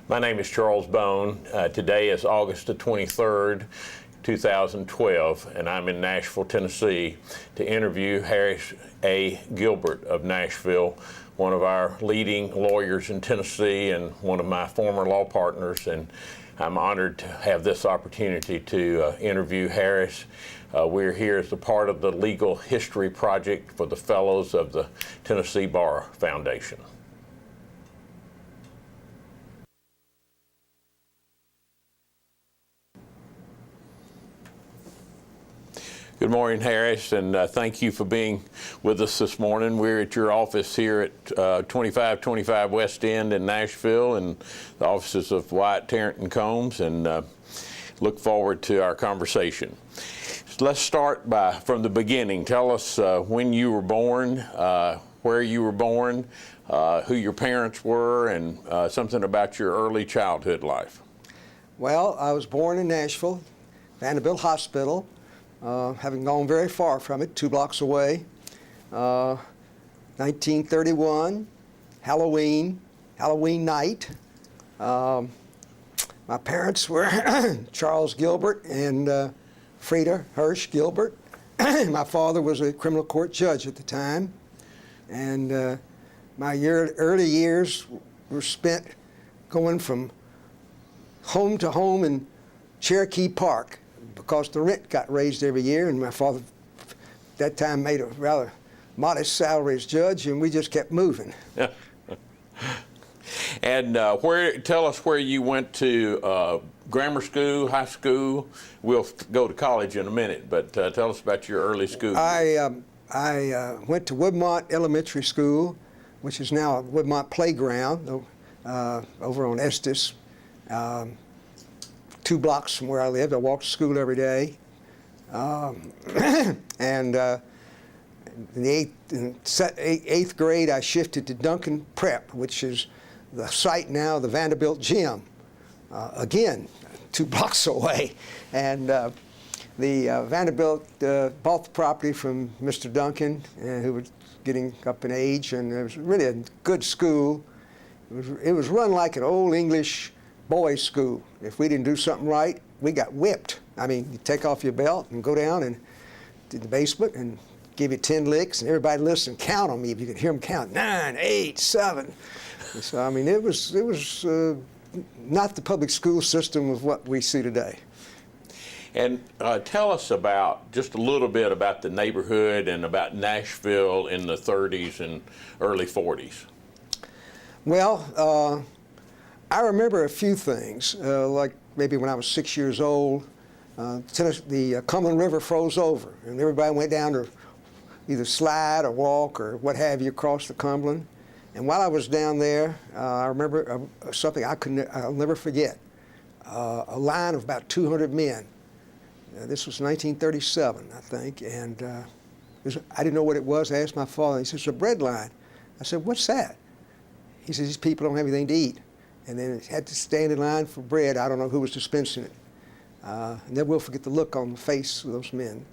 My name is Charles Bone. Today is August the 23rd, 2012, and I'm in Nashville, Tennessee to interview Harris A. Gilbert of Nashville, one of our leading lawyers in Tennessee and one of my former law partners. And I'm honored to have this opportunity to interview Harris. We're here as a part of the Legal History Project for the Fellows of the Tennessee Bar Foundation. Good morning, Harris, and thank you for being with us this morning. We're at your office here at 2525 West End in Nashville, and the offices of Wyatt, Tarrant & Combs, and look forward to our conversation. So let's start from the beginning. Tell us when you were born, where you were born, who your parents were, and something about your early childhood life. Well, I was born in Nashville, Vanderbilt Hospital. Having gone very far from it, 2 blocks away. 1931, Halloween night. My parents were Charles Gilbert and Frida Hirsch Gilbert. My father was a criminal court judge at the time. And my early years were spent going from home to home in Cherokee Park, because the rent got raised every year, and my father at that time made a rather modest salary as judge, and we just kept moving. And tell us where you went to grammar school, high school. We'll go to college in a minute, but tell us about your early school. I went to Woodmont Elementary School, which is now Woodmont Playground, over on Estes. 2 blocks from where I lived. I walked to school every day. And in the eighth grade, I shifted to Duncan Prep, which is the site now of the Vanderbilt Gym. Again, 2 blocks away. And the Vanderbilt bought the property from Mr. Duncan, who was getting up in age, and it was really a good school. It was run like an old English boys' school. If we didn't do something right, we got whipped. I mean, you take off your belt and go down and to the basement and give you 10 licks, and everybody listen, count on me if you could hear them count, 9, 8, 7. And so, I mean, it was not the public school system of what we see today. And tell us just a little bit about the neighborhood and about Nashville in the 30s and early 40s. Well, I remember a few things, like maybe when I was 6 years old, the Cumberland River froze over, and everybody went down to either slide or walk or what have you across the Cumberland. And while I was down there, I remember something I'll never forget, a line of about 200 men. This was 1937, I think, and I didn't know what it was. I asked my father, he says, it's a bread line. I said, what's that? He says, these people don't have anything to eat. And then it had to stand in line for bread. I don't know who was dispensing it. Never will forget the look on the face of those men.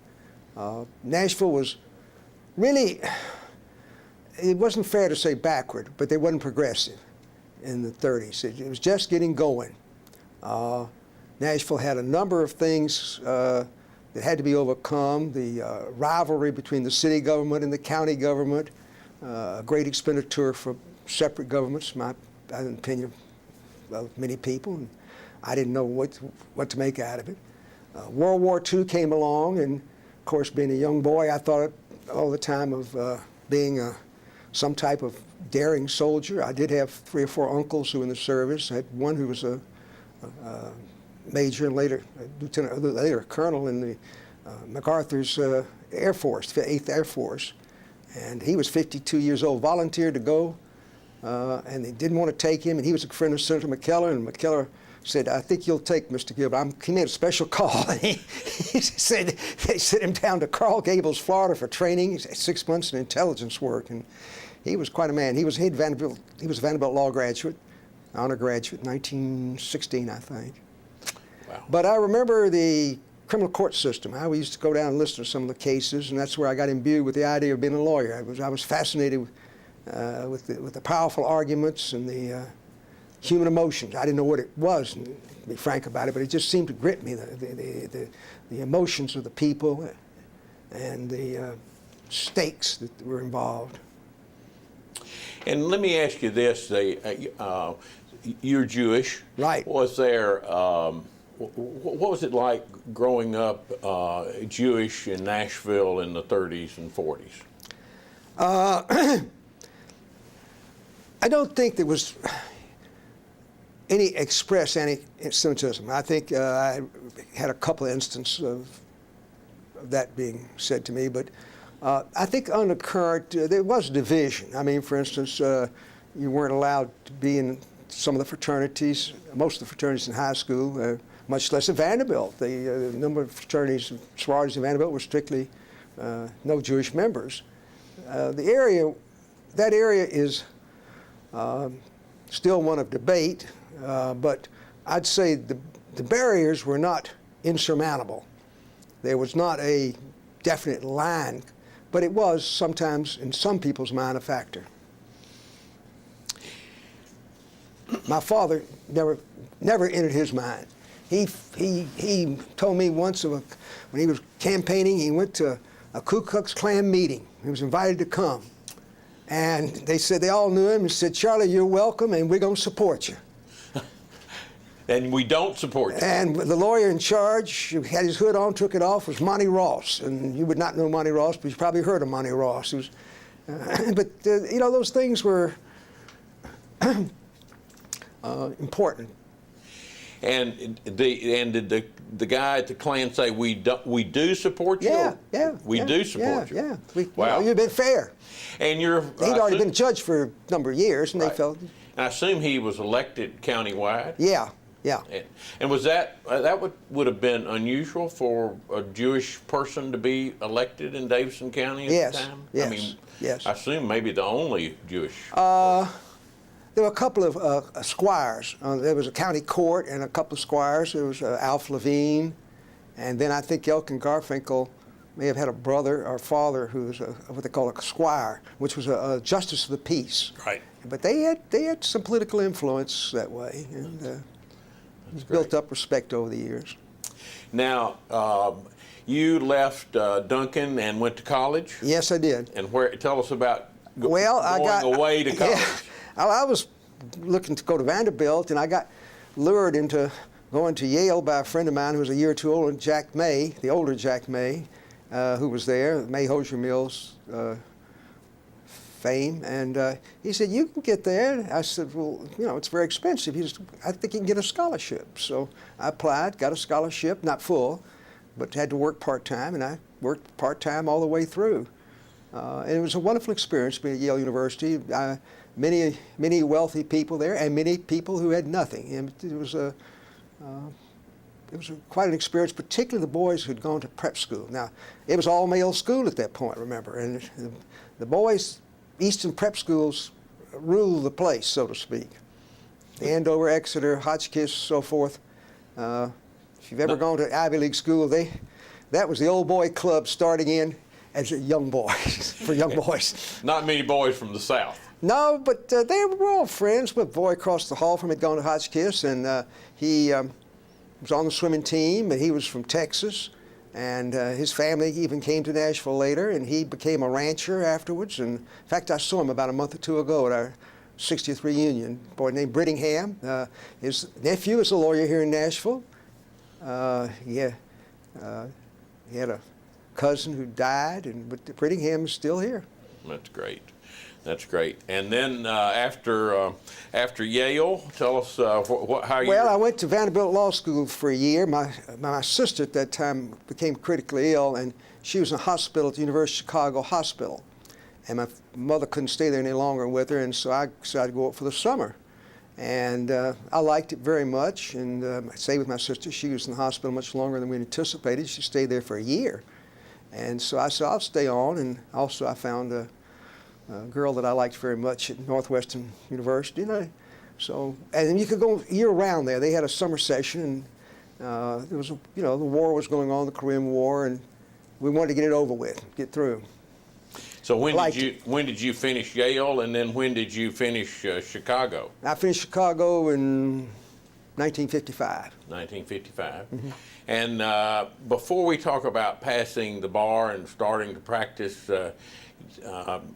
Nashville was really, it wasn't fair to say backward, but they wasn't progressive in the 30s. It was just getting going. Nashville had a number of things that had to be overcome. The rivalry between the city government and the county government, a great expenditure for separate governments, my opinion of many people, and I didn't know what to make out of it. World War II came along, and of course, being a young boy, I thought all the time of being some type of daring soldier. I did have 3 or 4 uncles who were in the service. I had one who was a major and later lieutenant, later a colonel in the MacArthur's Air Force, the 8th Air Force, and he was 52 years old, volunteered to go. And they didn't want to take him, and he was a friend of Senator McKellar, and McKellar said, I think you'll take Mr. Gilbert. He made a special call. He said they sent him down to Coral Gables, Florida for training. He had 6 months in intelligence work, and he was quite a man. He was a Vanderbilt Law graduate, honor graduate, 1916, I think. Wow. But I remember the criminal court system. I used to go down and listen to some of the cases, and that's where I got imbued with the idea of being a lawyer. I was fascinated with the powerful arguments and the human emotions. I didn't know what it was, to be frank about it, but it just seemed to grip me, the emotions of the people and the stakes that were involved. And let me ask you this: you're Jewish, right? Was there? What was it like growing up Jewish in Nashville in the 30s and 40s? I don't think there was any express anti-Semitism. I think I had a couple of instances of that being said to me, but I think undercurrent, there was division. I mean, for instance, you weren't allowed to be in some of the fraternities, most of the fraternities in high school, much less at Vanderbilt. The number of fraternities and sororities in Vanderbilt were strictly no Jewish members. That area is still one of debate, but I'd say the barriers were not insurmountable. There was not a definite line, but it was sometimes, in some people's mind, a factor. My father never entered his mind. He told me once when he was campaigning, he went to a Ku Klux Klan meeting. He was invited to come. And they said they all knew him and said, "Charlie, you're welcome and we're going to support you." And we don't support you. And the lawyer in charge, who had his hood on, took it off, was Monty Ross. And you would not know Monty Ross, but you probably heard of Monty Ross. It was, you know, those things were important. And did the guy at the Klan say, we do support you? We do support you. Yeah. Wow. You've been fair. And he'd already been judged for a number of years, and they felt. And I assume he was elected countywide. Yeah. And was that would have been unusual for a Jewish person to be elected in Davidson County at the time? Yes. I mean, yes. I assume maybe the only Jewish. There were a couple of squires. There was a county court and a couple of squires. There was Alf Levine, and then I think Elkin Garfinkel may have had a brother or father who was what they call a squire, which was a justice of the peace. Right. But they had some political influence that way, and built up respect over the years. Now, you left Duncan and went to college? Yes, I did. And tell us about going away to college. Yeah, I was looking to go to Vanderbilt, and I got lured into going to Yale by a friend of mine who was a year or two older than Jack May, the older Jack May, who was there, May Hosier Mills fame. And he said, "You can get there." I said, "Well, you know, it's very expensive." He said, "I think you can get a scholarship." So I applied, got a scholarship, not full, but had to work part-time, and I worked part-time all the way through. And it was a wonderful experience being at Yale University. Many wealthy people there, and many people who had nothing. And it was quite an experience, particularly the boys who'd gone to prep school. Now, it was all-male school at that point, remember, and the boys, Eastern prep schools ruled the place, so to speak. Andover, Exeter, Hotchkiss, so forth. If you've ever gone to Ivy League school, that was the old boy club starting in as a young boys, for young boys. Not many boys from the South. No, but they were all friends. A boy across the hall from me had gone to Hotchkiss, and he was on the swimming team, and he was from Texas. And his family even came to Nashville later, and he became a rancher afterwards. And in fact, I saw him about a month or two ago at our 60th reunion. A boy named Brittingham. His nephew is a lawyer here in Nashville. He had a cousin who died, but Brittingham is still here. That's great. That's great. And then after Yale, tell us how you. Well, I went to Vanderbilt Law School for a year. My sister at that time became critically ill, and she was in a hospital at the University of Chicago Hospital. And my mother couldn't stay there any longer with her, and so I decided to go up for the summer. And I liked it very much, and I stayed with my sister. She was in the hospital much longer than we anticipated. She stayed there for a year. And so I said, I'll stay on, and also I found a girl that I liked very much at Northwestern University. And then you could go year-round there. They had a summer session, and there was, the war was going on, the Korean War, and we wanted to get it over with, get through. So when Liked did you finish Yale, and then when did you finish Chicago? I finished Chicago in 1955. 1955. Mm-hmm. And before we talk about passing the bar and starting to practice,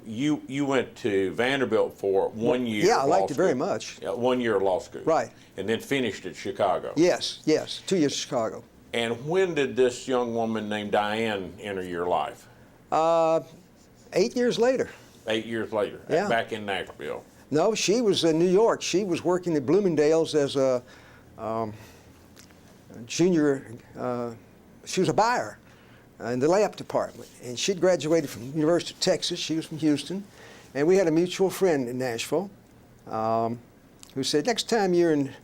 you went to Vanderbilt for 1 year. Yeah, I of liked law it very school. much. Yeah, 1 year of law school. Right. And then finished at Chicago. Yes, 2 years in Chicago. And when did this young woman named Diane enter your life? 8 years later. 8 years later, Yeah. back in Nashville. No, she was in New York. She was working at Bloomingdale's as a junior. She was a buyer in the lamp department, and she'd graduated from the University of Texas. She was from Houston, and we had a mutual friend in Nashville who said, "Next time you're in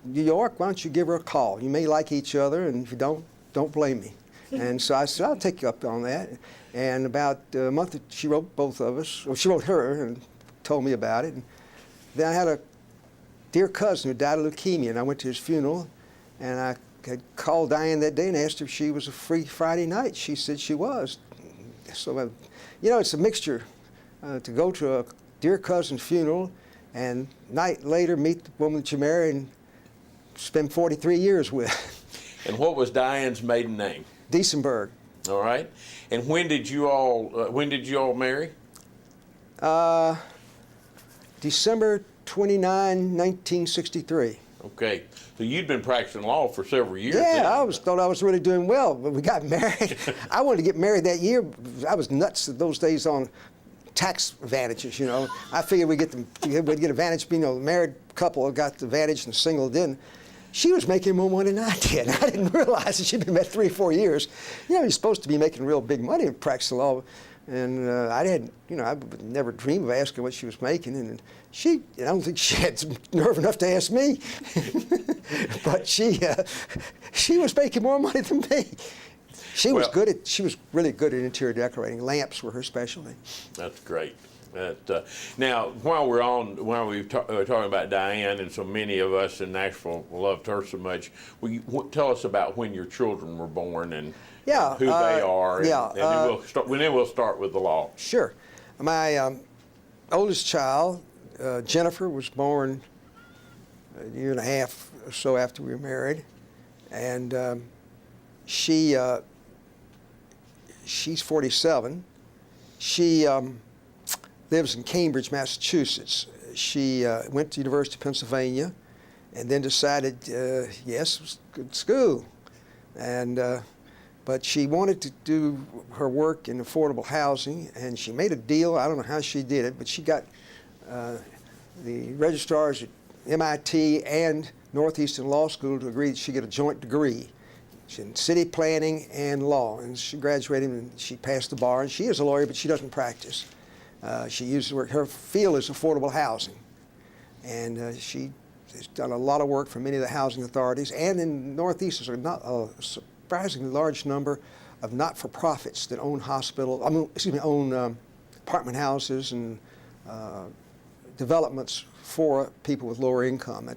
New York, why don't you give her a call? You may like each other, and if you don't blame me." And so I said, "I'll take you up on that." And about a month, she wrote both of us, or she wrote her and told me about it. And then I had a dear cousin who died of leukemia, and I went to his funeral, and I had called Diane that day and asked her if she was a free Friday night. She said she was. So, it's a mixture to go to a dear cousin's funeral and night later meet the woman that you marry and spend 43 years with. And what was Diane's maiden name? Diesenberg. All right. And when did you all marry? December 29, 1963. Okay. So you'd been practicing law for several years. Yeah, then. thought I was really doing well, but we got married. I wanted to get married that year. I was nuts those days on tax advantages, I figured we'd get advantage. The married couple got the advantage and the single didn't. She was making more money than I did. I didn't realize that she'd been married 3 or 4 years. You're supposed to be making real big money in practicing law. And I would never dream of asking what she was making. And I don't think she had nerve enough to ask me. But she was making more money than me. She was really good at interior decorating. Lamps were her specialty. That's great. Now, while we're talking about Diane, and so many of us in Nashville loved her so much, tell us about when your children were born and who they are, and then we'll start with the law. Sure. My oldest child, Jennifer, was born a year and a half or so after we were married, and she's 47. She lives in Cambridge, Massachusetts. She went to the University of Pennsylvania and then decided, yes, it was good school. But she wanted to do her work in affordable housing, and she made a deal. I don't know how she did it, but she got the registrars at MIT and Northeastern Law School to agree that she get a joint degree in city planning and law. And she graduated and she passed the bar, and she is a lawyer, but she doesn't practice. She uses her field is affordable housing, and she has done a lot of work for many of the housing authorities. And in the Northeast, there's a surprisingly large number of not-for-profits that own apartment houses and developments for people with lower income.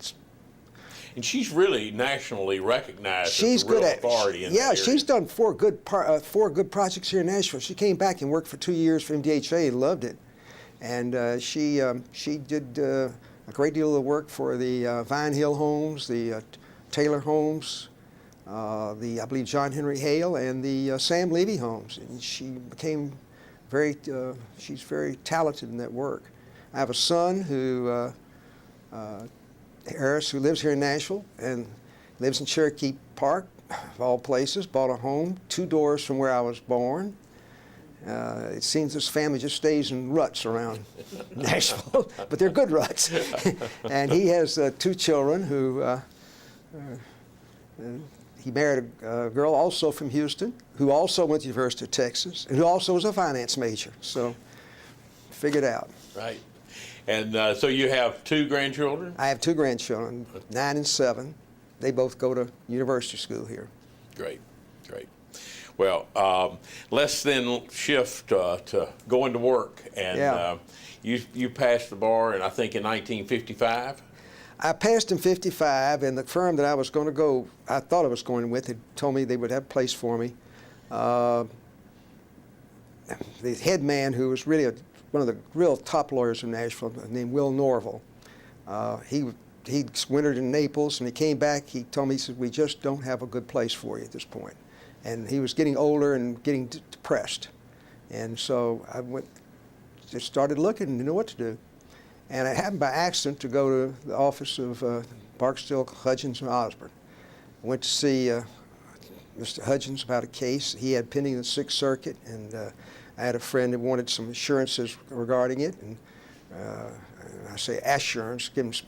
And she's really nationally recognized She's as a real good authority in yeah, that area. she's done four good projects here in Nashville. She came back and worked for 2 years for MDHA and loved it. And she did a great deal of the work for the Vine Hill homes, the Taylor homes, I believe John Henry Hale, and the Sam Levy homes. And she became she's very talented in that work. I have a son who Harris, who lives here in Nashville and lives in Cherokee Park, of all places, bought a home 2 doors from where I was born. It seems this family just stays in ruts around Nashville, but they're good ruts. And he has 2 children who, he married a girl also from Houston, who also went to the University of Texas, and who also was a finance major. So, figured out. Right. And so you have 2 grandchildren? I have 2 grandchildren, 9 and 7. They both go to university school here. Great, great. Well, let's then shift to going to work. And you passed the bar, and I think in 1955? I passed in 55, and the firm that I was going to go, I thought I was going with, had told me they would have a place for me. the head man, who was really one of the real top lawyers in Nashville, named Will Norville. He wintered in Naples, and he came back. He told me, he said, "We just don't have a good place for you at this point." And he was getting older and getting depressed. And so I just started looking and didn't know what to do. And I happened by accident to go to the office of Barksdale, Hudgens, and Osborne. I went to see Mr. Hudgens about a case he had pending in the Sixth Circuit, and I had a friend that wanted some assurances regarding it, and I say assurance, give him some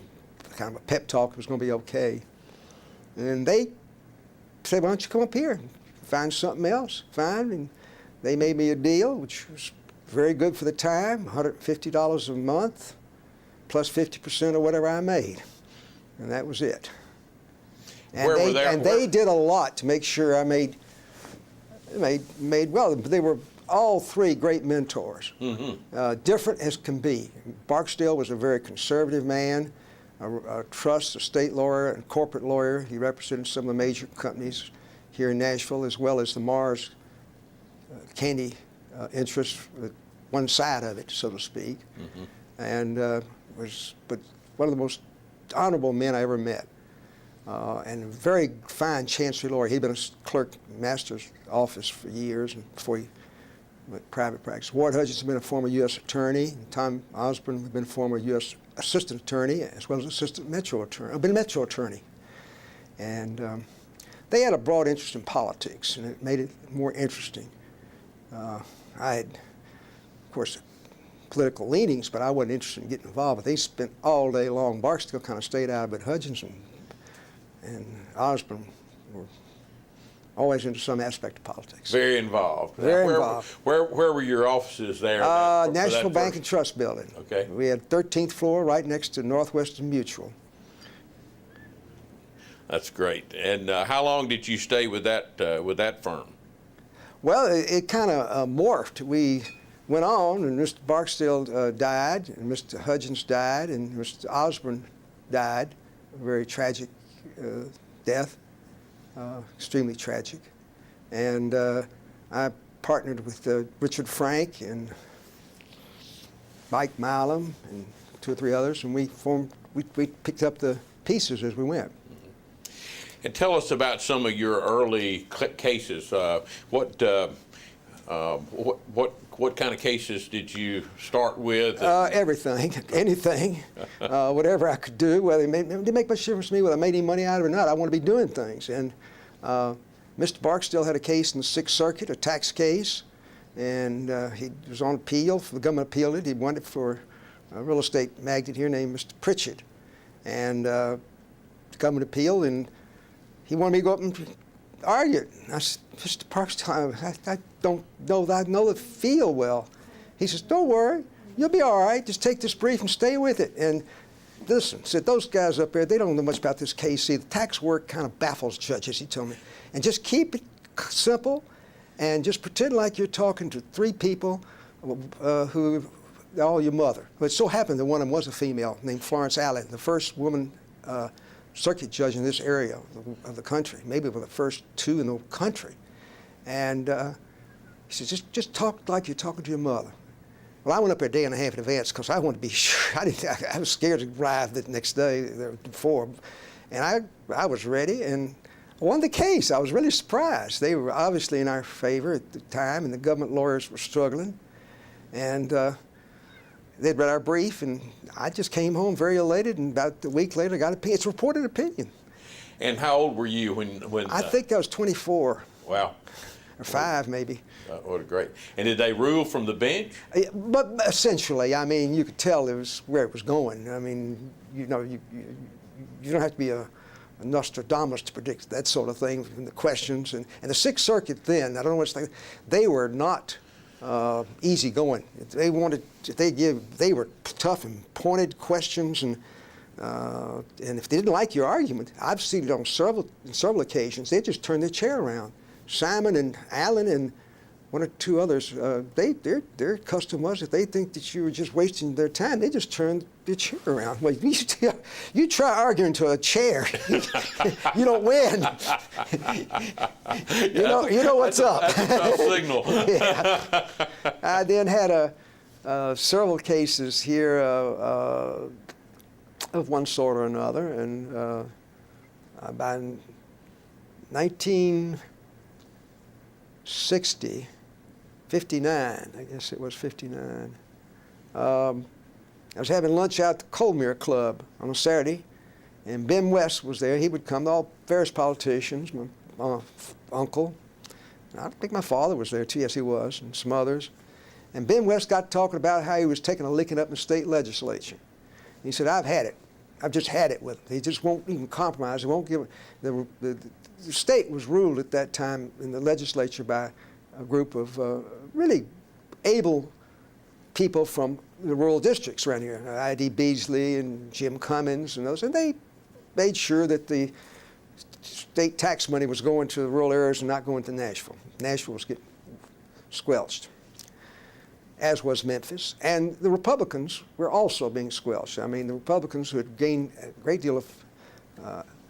kind of a pep talk, it was going to be okay. And they said, "Why don't you come up here and find something else?" Fine, and they made me a deal, which was very good for the time, $150 a month, plus 50% of whatever I made, and that was it. And they did a lot to make sure I made well. They were all three great mentors, different as can be. Barksdale was a very conservative man, a trust, a state lawyer, and corporate lawyer. He represented some of the major companies here in Nashville, as well as the Mars candy interest, one side of it, so to speak, and was one of the most honorable men I ever met. And a very fine chancery lawyer. He'd been a clerk in master's office for years and before he went private practice. Ward Hudgens had been a former U.S. attorney. And Tom Osborne had been a former U.S. assistant attorney, as well as assistant metro attorney. Been a metro attorney. And they had a broad interest in politics, and it made it more interesting. I had, of course, political leanings, but I wasn't interested in getting involved. But they spent all day long. Barksdale kind of stayed out of it. Hudgens and Osborne were always into some aspect of politics. Very involved. Very involved. Where were your offices there? Nashville Bank and Trust Building. Okay. We had 13th floor right next to Northwestern Mutual. That's great. And how long did you stay with that firm? Well, it kind of morphed. We went on, and Mr. Barksdale died, and Mr. Hudgens died, and Mr. Osborne died. A very tragic death, extremely tragic. And I partnered with Richard Frank and Mike Milam and 2 or 3 others, and we picked up the pieces as we went. And tell us about some of your early cases. What kind of cases did you start with? Everything, anything, whatever I could do. Whether it didn't make much difference to me whether I made any money out of it or not. I want to be doing things. And Mr. Barksdale had a case in the Sixth Circuit, a tax case, and he was on appeal. The government appealed it. He won it for a real estate magnate here named Mr. Pritchett, and the government appealed, and he wanted me to go up and argue it. I said, "Mr. Barksdale, I don't know that I know the field well." He says, "Don't worry, you'll be all right. Just take this brief and stay with it." And listen, said, "Those guys up there, they don't know much about this case. See, the tax work kind of baffles judges," he told me. "And just keep it simple and just pretend like you're talking to 3 people who are all your mother." But it so happened that one of them was a female named Florence Allen, the first woman circuit judge in this area of the country, maybe one of the first 2 in the country. And he says, just talk like you're talking to your mother. Well, I went up there a day and a half in advance because I wanted to be sure. I was scared to arrive the next day before. And I was ready, and I won the case. I was really surprised. They were obviously in our favor at the time, and the government lawyers were struggling. And they'd read our brief, and I just came home very elated, and about a week later, I got it's a reported opinion. And how old were you when I think I was 24. Wow. Or 5, maybe. What great. And did they rule from the bench? But essentially, I mean, you could tell it was where it was going. I mean, you know, you don't have to be a Nostradamus to predict that sort of thing, the questions. And the Sixth Circuit then, I don't know what's like, they were not easy going. They were tough and pointed questions, and if they didn't like your argument, I've seen it on several occasions, they just turned their chair around. Simon and Allen and one or two others, their custom was if they think that you were just wasting their time, they just turn the chair around. Well, you try arguing to a chair, you don't win. You know what's up. That's a tough signal. Yeah. I then had several cases here of one sort or another, and by 1960, 59, I guess it was 59. I was having lunch out at the Colmere Club on a Saturday, and Ben West was there. He would come, all various politicians, my uncle. I think my father was there too, yes he was, and some others. And Ben West got talking about how he was taking a licking up in the state legislature. He said, I've had it. I've just had it with it. He just won't even compromise. He won't give it. The state was ruled at that time in the legislature by a group of really able people from the rural districts around here, I.D. Beasley and Jim Cummins and those, and they made sure that the state tax money was going to the rural areas and not going to Nashville. Nashville was getting squelched, as was Memphis. And the Republicans were also being squelched. I mean, the Republicans who had gained a great deal of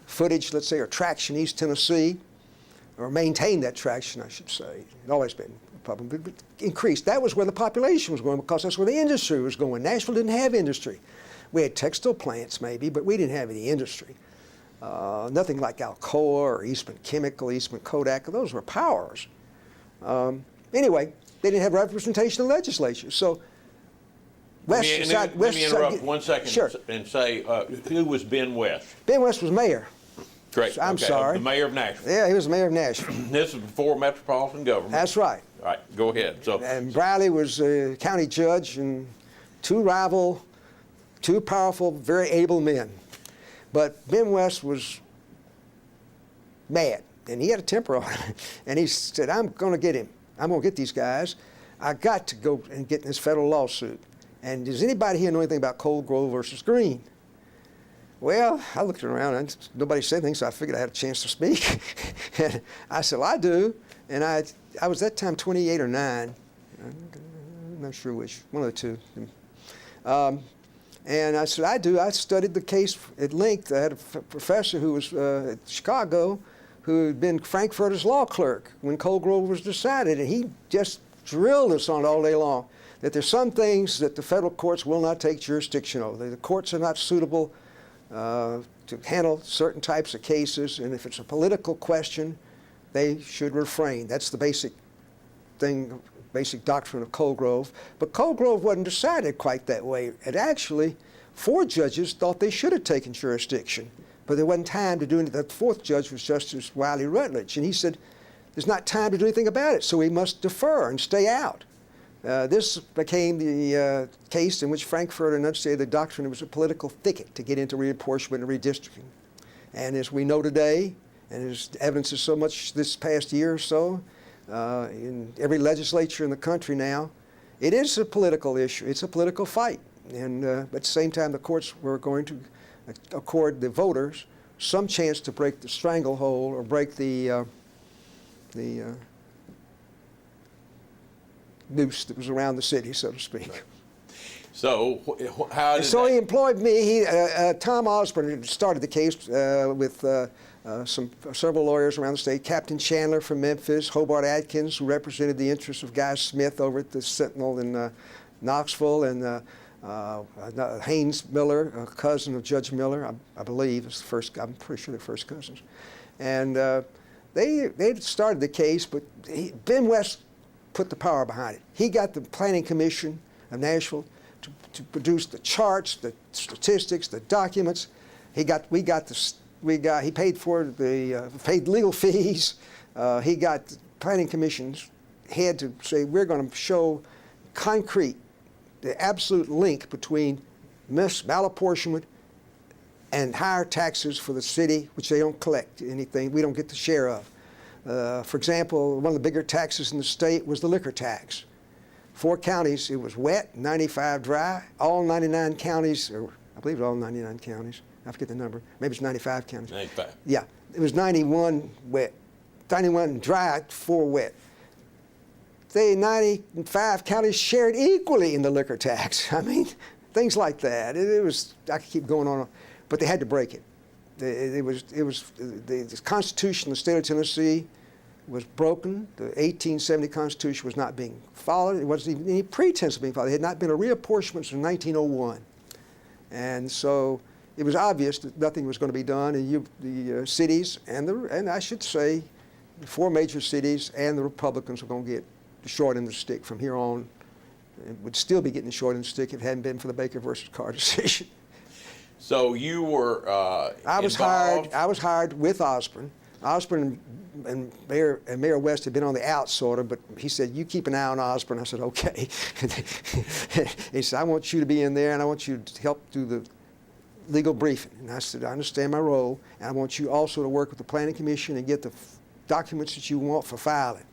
footage, let's say, or traction in East Tennessee, or maintained that traction, I should say. It always been Republican, but increased. That was where the population was going because that's where the industry was going. Nashville didn't have industry. We had textile plants maybe, but we didn't have any industry. Nothing like Alcoa or Eastman Chemical, Eastman Kodak. Those were powers. Anyway, they didn't have representation in the legislature. So West Let me interrupt 1 second. Sure. And say, who was Ben West? Ben West was mayor. Great. I'm okay. sorry. The mayor of Nashville. Yeah, he was the mayor of Nashville. This is before metropolitan government. That's right. All right, go ahead. So, And Briley was a county judge, and two powerful, very able men. But Ben West was mad, and he had a temper on him. And he said, I'm going to get him. I'm going to get these guys. I got to go and get in this federal lawsuit. And does anybody here know anything about Cold Grove versus Green? Well, I looked around, and nobody said anything, so I figured I had a chance to speak. And I said, well, I do. And I was that time 28 or 9. I'm not sure which, one of the two. And I said, I do. I studied the case at length. I had a professor who was at Chicago who had been Frankfurter's law clerk when Cold Grove was decided, and he just drilled us on it all day long, that there's some things that the federal courts will not take jurisdiction over. The courts are not suitable to handle certain types of cases, and if it's a political question, they should refrain. That's the basic thing, basic doctrine of Cold Grove. But Cold Grove wasn't decided quite that way. And actually, 4 judges thought they should have taken jurisdiction, but there wasn't time to do anything. The 4th judge was Justice Wiley Rutledge, and he said, there's not time to do anything about it, so we must defer and stay out. This became the case in which Frankfurter enunciated the doctrine it was a political thicket to get into reapportionment and redistricting. And as we know today, and as evidence is so much this past year or so, in every legislature in the country now, it is a political issue. It's a political fight. And at the same time, the courts were going to accord the voters some chance to break the stranglehold or break the noose that was around the city, so to speak. right. So how did So that, he employed me. Tom Osborne started the case with several lawyers around the state. Captain Chandler from Memphis, Hobart Atkins, who represented the interests of Guy Smith over at the Sentinel in Knoxville, and Haynes Miller, a cousin of Judge Miller, I believe, is the first. I'm pretty sure they're first cousins, and they started the case, but Ben West put the power behind it. He got the Planning Commission of Nashville to produce the charts, the statistics, the documents. He paid for the paid legal fees. He got the Planning Commission's head to say, we're going to show concrete, the absolute link between malapportionment and higher taxes for the city, which they don't collect anything, we don't get the share of. For example, one of the bigger taxes in the state was the liquor tax. 4 counties, it was wet, 95 dry. All 99 counties, or I believe it was all 99 counties. I forget the number. Maybe it's 95 counties. 95. Yeah, it was 91 wet, 91 dry, 4 wet. 95 counties shared equally in the liquor tax. I mean, things like that. It was, I could keep going on, but they had to break it. The Constitution of the state of Tennessee was broken. The 1870 Constitution was not being followed. It wasn't even any pretense of being followed. There had not been a reapportionment since 1901. And so it was obvious that nothing was going to be done. And the cities and I should say the 4 major cities and the Republicans were going to get the short end of the stick from here on. It would still be getting the short end of the stick if it hadn't been for the Baker versus Carr decision. So you were I was hired with Osborne. Osborne and Mayor West had been on the out, sort of, but he said, "You keep an eye on Osborne." I said, "Okay." He said, "I want you to be in there, and I want you to help do the legal briefing." And I said, "I understand my role, and I want you also to work with the Planning Commission and get the documents that you want for filing."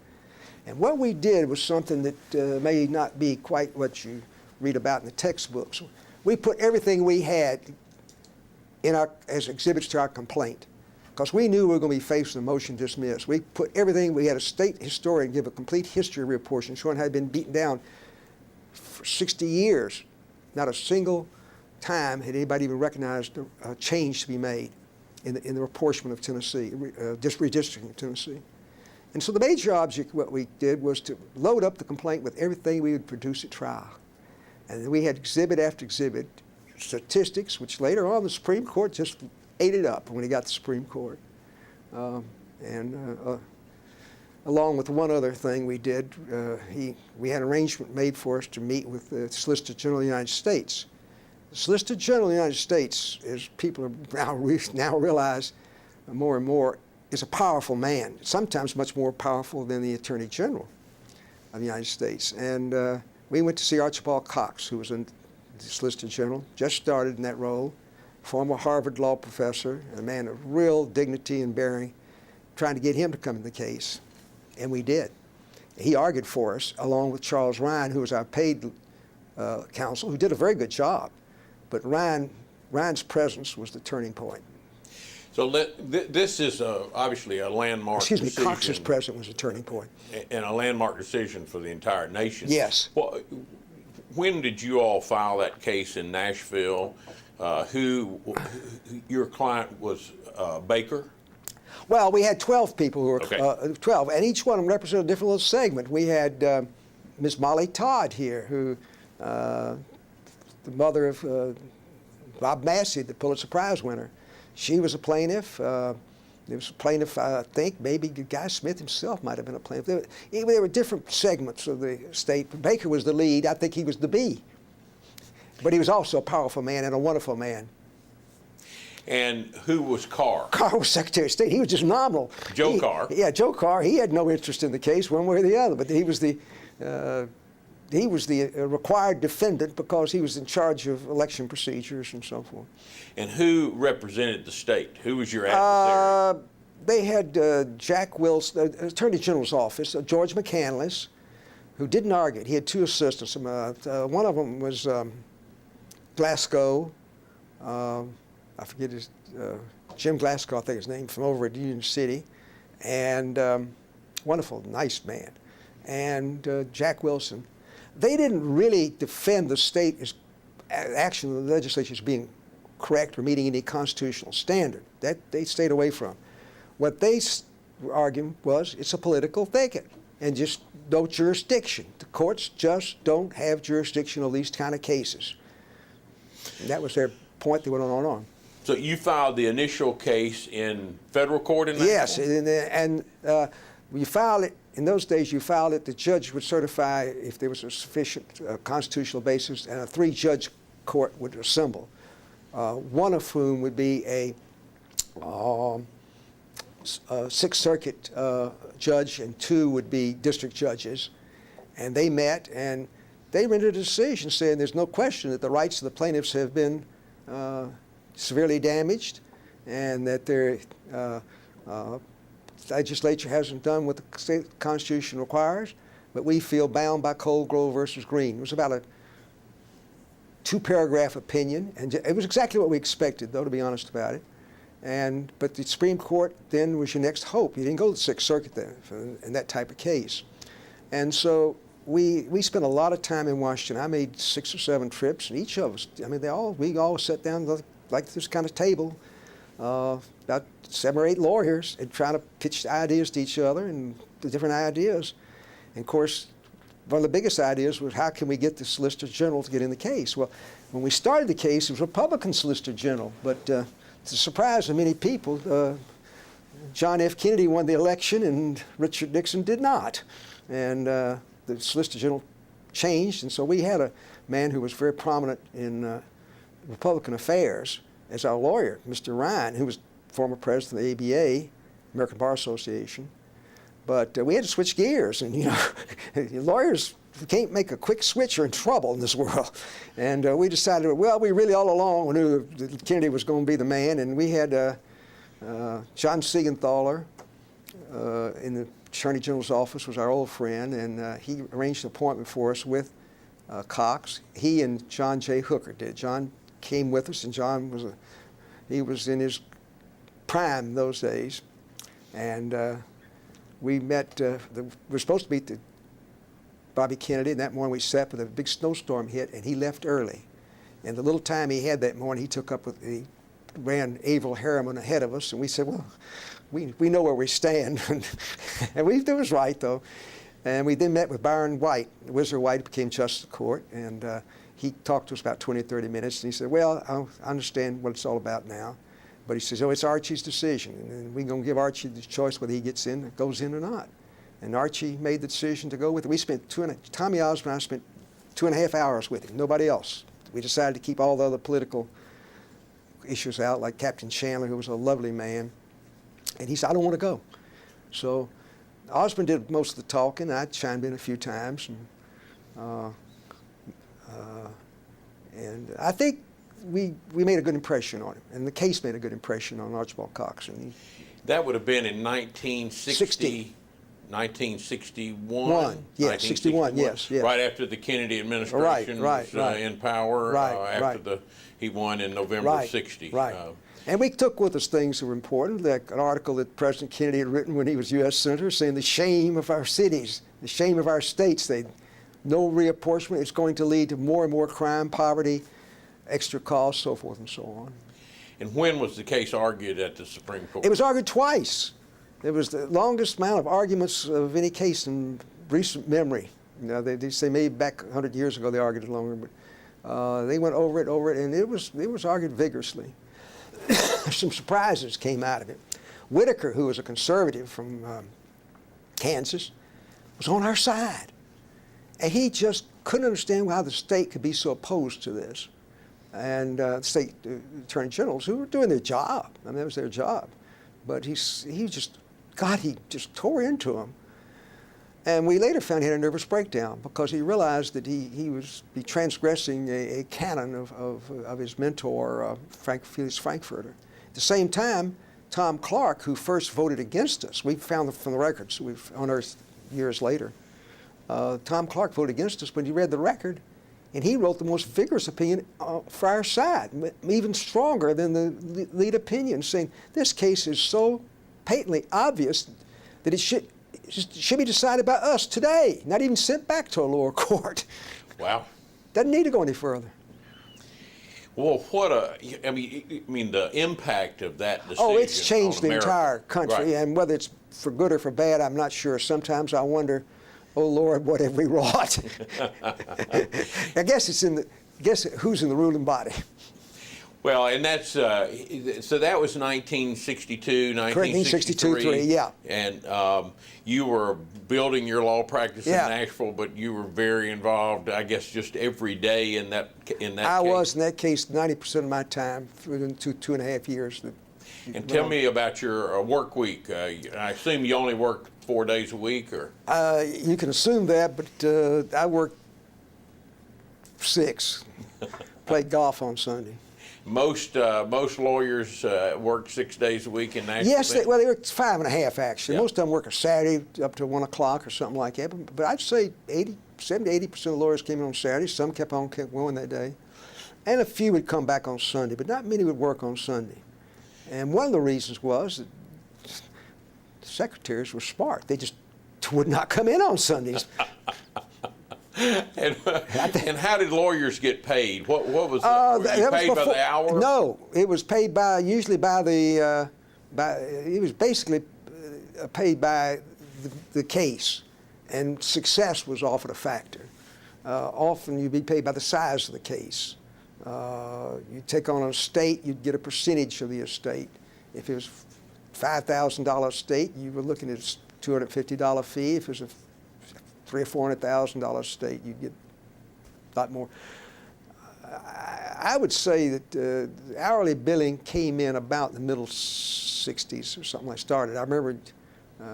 And what we did was something that may not be quite what you read about in the textbooks. We put everything we had as exhibits to our complaint, because we knew we were going to be faced with a motion to dismiss. We put everything. We had a state historian give a complete history report showing how it had been beaten down for 60 years. Not a single time had anybody even recognized a change to be made in the apportionment of Tennessee, redistricting of Tennessee. And so the major object, what we did, was to load up the complaint with everything we would produce at trial. And we had exhibit after exhibit, statistics, which later on the Supreme Court just ate it up when he got to the Supreme Court. Along with one other thing we did, we had an arrangement made for us to meet with the Solicitor General of the United States. The Solicitor General of the United States, as people now realize more and more, is a powerful man, sometimes much more powerful than the Attorney General of the United States. And we went to see Archibald Cox, who was the Solicitor General, just started in that role, former Harvard law professor, a man of real dignity and bearing, trying to get him to come in the case. And we did. He argued for us, along with Charles Ryan, who was our paid counsel, who did a very good job. But Ryan's presence was the turning point. So this is obviously a landmark decision. Excuse me, Cox's presence was a turning point. And a landmark decision for the entire nation. Yes. Well, when did you all file that case in Nashville? Your client was Baker? Well, we had 12 people who were, Okay. 12, and each one of them represented a different little segment. We had Ms. Molly Todd here, who, the mother of Bob Massey, the Pulitzer Prize winner. She was a plaintiff. There was a plaintiff, I think, maybe Guy Smith himself might have been a plaintiff. There were different segments of the state. Baker was the lead. I think he was the B. But he was also a powerful man and a wonderful man. And who was Carr? Carr was Secretary of State. He was just nominal. Joe Carr. Yeah, Joe Carr. He had no interest in the case one way or the other, but he was the required defendant because he was in charge of election procedures and so forth. And who represented the state? Who was your adversary? They had Jack Wilson, Attorney General's office, George McCandless, who didn't argue it. He had 2 assistants. One of them was Glasgow. I forget his, Jim Glasgow, I think his name, from over at Union City. And wonderful, nice man. And Jack Wilson. They didn't really defend the state action of the legislature as being correct or meeting any constitutional standard. That they stayed away from. What they were arguing was it's a political thicket and just no jurisdiction. The courts just don't have jurisdiction of these kind of cases. And that was their point. They went on and on. So you filed the initial case in federal court in Nashville? Yes, and you filed it. In those days, you filed it. The judge would certify if there was a sufficient constitutional basis, and a 3-judge court would assemble. One of whom would be a Sixth Circuit judge, and 2 would be district judges. And they met, and they rendered a decision saying there's no question that the rights of the plaintiffs have been severely damaged, and that their legislature hasn't done what the state constitution requires, but we feel bound by Cold Grove versus Green. It was about a 2-paragraph opinion, and it was exactly what we expected, though, to be honest about it. But the Supreme Court then was your next hope. You didn't go to the Sixth Circuit then in that type of case. And so we spent a lot of time in Washington. I made 6 or 7 trips, and each of us, I mean, we all sat down like this kind of table, about 7 or 8 lawyers, and trying to pitch ideas to each other and the different ideas. And of course, one of the biggest ideas was, how can we get the Solicitor General to get in the case? Well, when we started the case, it was Republican Solicitor General, but to the surprise of many people, John F. Kennedy won the election and Richard Nixon did not. And the Solicitor General changed, and so we had a man who was very prominent in Republican affairs as our lawyer, Mr. Ryan, who was former president of the ABA, American Bar Association. But we had to switch gears, and you know, lawyers, if you can't make a quick switch, you're in trouble in this world. And we decided, well, we really all along knew that Kennedy was going to be the man, and we had John Siegenthaler in the Attorney General's office, was our old friend, and he arranged an appointment for us with Cox. He and John J. Hooker did. John came with us, and John was in his prime those days, and we met. We were supposed to meet Bobby Kennedy, and that morning we sat, but a big snowstorm hit, and he left early. And the little time he had that morning, he ran Averill Harriman ahead of us, and we said, well, we know where we stand. And it was right, though. And we then met with Byron White. Wizard White became Justice of the Court, and he talked to us about 20 or 30 minutes, and he said, well, I understand what it's all about now. But he says, oh, it's Archie's decision, and we're going to give Archie the choice whether he goes in or not. And Archie made the decision to go with it. We spent Tommy Osborne and I spent 2.5 hours with him, nobody else. We decided to keep all the other political issues out, like Captain Chandler, who was a lovely man. And he said, I don't want to go. So Osborne did most of the talking. I chimed in a few times. And I think we made a good impression on him. And the case made a good impression on Archibald Cox. And that would have been in 1960. 1961. Yeah, 61. Yes. Right after the Kennedy administration was in power. After he won in November of '60. Right. And we took with us things that were important, like an article that President Kennedy had written when he was U.S. Senator, saying the shame of our cities, the shame of our states. No reapportionment. It's going to lead to more and more crime, poverty, extra costs, so forth and so on. And when was the case argued at the Supreme Court? It was argued twice. It was the longest amount of arguments of any case in recent memory. You know, they say maybe back 100 years ago they argued it longer, but they went over it, and it was argued vigorously. Some surprises came out of it. Whitaker, who was a conservative from Kansas, was on our side, and he just couldn't understand how the state could be so opposed to this. And state attorney generals who were doing their job. I mean, that was their job. But he just tore into him. And we later found he had a nervous breakdown because he realized that he was transgressing a canon of his mentor, Felix Frankfurter. At the same time, Tom Clark, who first voted against us, we found from the records we've unearthed years later, Tom Clark voted against us, but he read the record, and he wrote the most vigorous opinion for our side, even stronger than the lead opinion, saying this case is so patently obvious that it should be decided by us today, not even sent back to a lower court. Wow. Doesn't need to go any further. Well, I mean, the impact of that decision. Oh, it's changed the entire country, right. And whether it's for good or for bad, I'm not sure. Sometimes I wonder, oh Lord, what have we wrought? I guess who's in the ruling body? Well, and that's so that was 1962, 1963, yeah. And you were building your law practice in Nashville, but you were very involved, I guess, just every day in that I case. was in that case 90% of my time within 2.5 years. And tell me about your work week. I assume you only work 4 days a week, or? You can assume that, but I work 6. Played golf on Sunday. Most lawyers work 6 days a week in Nashville. Yes, they work 5.5 actually. Yeah. Most of them work a Saturday up to 1 o'clock or something like that. But I'd say 70 to 80% of lawyers came in on Saturday. Some kept going that day, and a few would come back on Sunday. But not many would work on Sunday. And one of the reasons was that the secretaries were smart. They just would not come in on Sundays. And how did lawyers get paid? What was were you that was paid by the hour? No, it was paid usually by the it was basically paid by the case, and success was often a factor. Often you'd be paid by the size of the case. You take on an estate, you'd get a percentage of the estate. If it was $5,000 estate, you were looking at a $250 fee. If it was a $300,000 or $400,000 estate, you'd get a lot more. I would say that hourly billing came in about the middle 60s or something when I started. I remember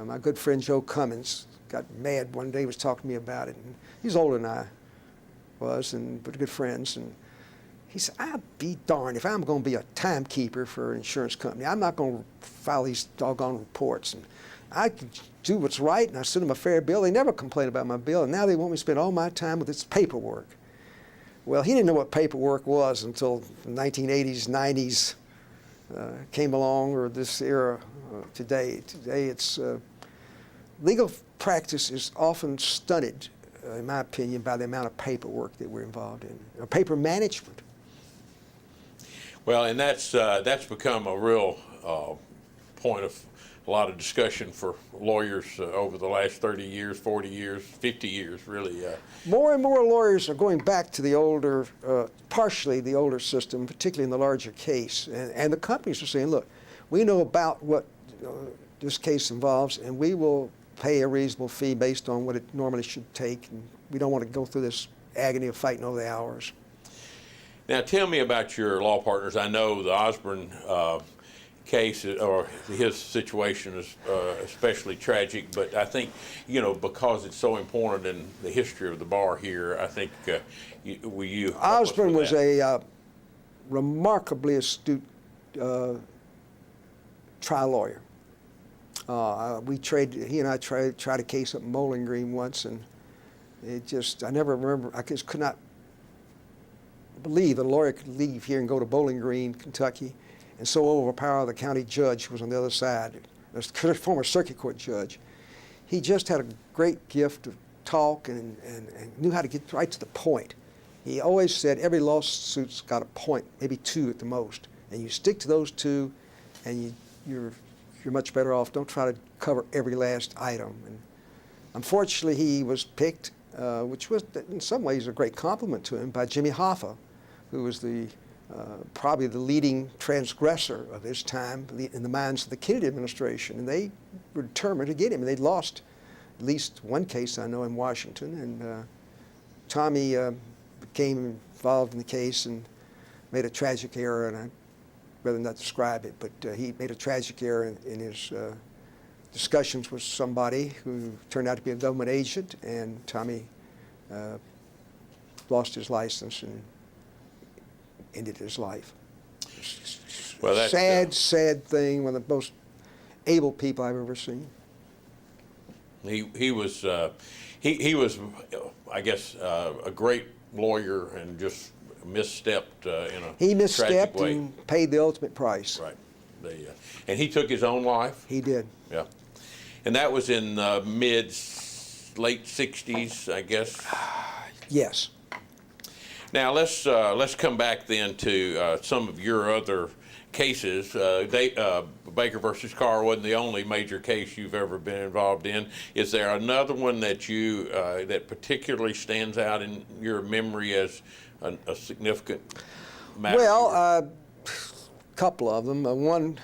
my good friend Joe Cummins got mad one day, was talking to me about it. And he's older than I was, but good friends. And he said, I'll be darned if I'm going to be a timekeeper for an insurance company. I'm not going to file these doggone reports. And I can do what's right, and I send them a fair bill. They never complain about my bill, and now they want me to spend all my time with this paperwork. Well, he didn't know what paperwork was until the 1980s, 90s came along, or this era today. Today, it's legal practice is often stunted, in my opinion, by the amount of paperwork that we're involved in, or paper management. Well, and that's become a real point of a lot of discussion for lawyers over the last 30 years, 40 years, 50 years, really. More and more lawyers are going back to the older, partially the older system, particularly in the larger case. And the companies are saying, look, we know about what this case involves, and we will pay a reasonable fee based on what it normally should take. And we don't want to go through this agony of fighting over the hours. Now, tell me about your law partners. I know the Osborne case, or his situation is especially tragic, but I think, because it's so important in the history of the bar here, I think you Osborne was a remarkably astute trial lawyer. He and I tried a case up in Bowling Green once, and I never remember, I just could not believe a lawyer could leave here and go to Bowling Green, Kentucky, and so overpower the county judge who was on the other side, a former circuit court judge. He just had a great gift of talk and knew how to get right to the point. He always said every lawsuit's got a point, maybe two at the most, and you stick to those two, and you're much better off. Don't try to cover every last item. And unfortunately, he was picked, which was in some ways a great compliment to him, by Jimmy Hoffa, who was probably the leading transgressor of his time in the minds of the Kennedy administration. And they were determined to get him. And they'd lost at least one case, I know, in Washington. And Tommy became involved in the case and made a tragic error, and I'd rather not describe it, but he made a tragic error in his discussions with somebody who turned out to be a government agent, and Tommy lost his license and ended his life. Well, that's sad thing. One of the most able people I've ever seen. He was, I guess, a great lawyer, and just misstepped in a He misstepped tragic way. and paid the ultimate price. Right. And he took his own life. He did. Yeah. And that was in late 60s, I guess. Yes. Now let's come back then to some of your other cases. Baker versus Carr wasn't the only major case you've ever been involved in. Is there another one that that particularly stands out in your memory as a significant matter? Well, a couple of them. One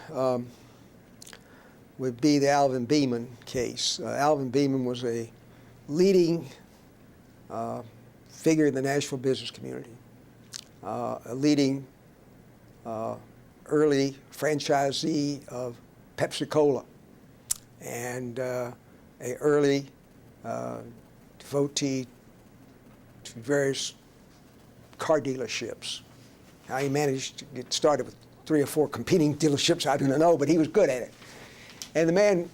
would be the Alvin Beeman case. Alvin Beeman was a leading figure in the Nashville business community, a leading early franchisee of Pepsi-Cola, and an early devotee to various car dealerships. How he managed to get started with 3 or 4 competing dealerships, I don't know, but he was good at it. And the man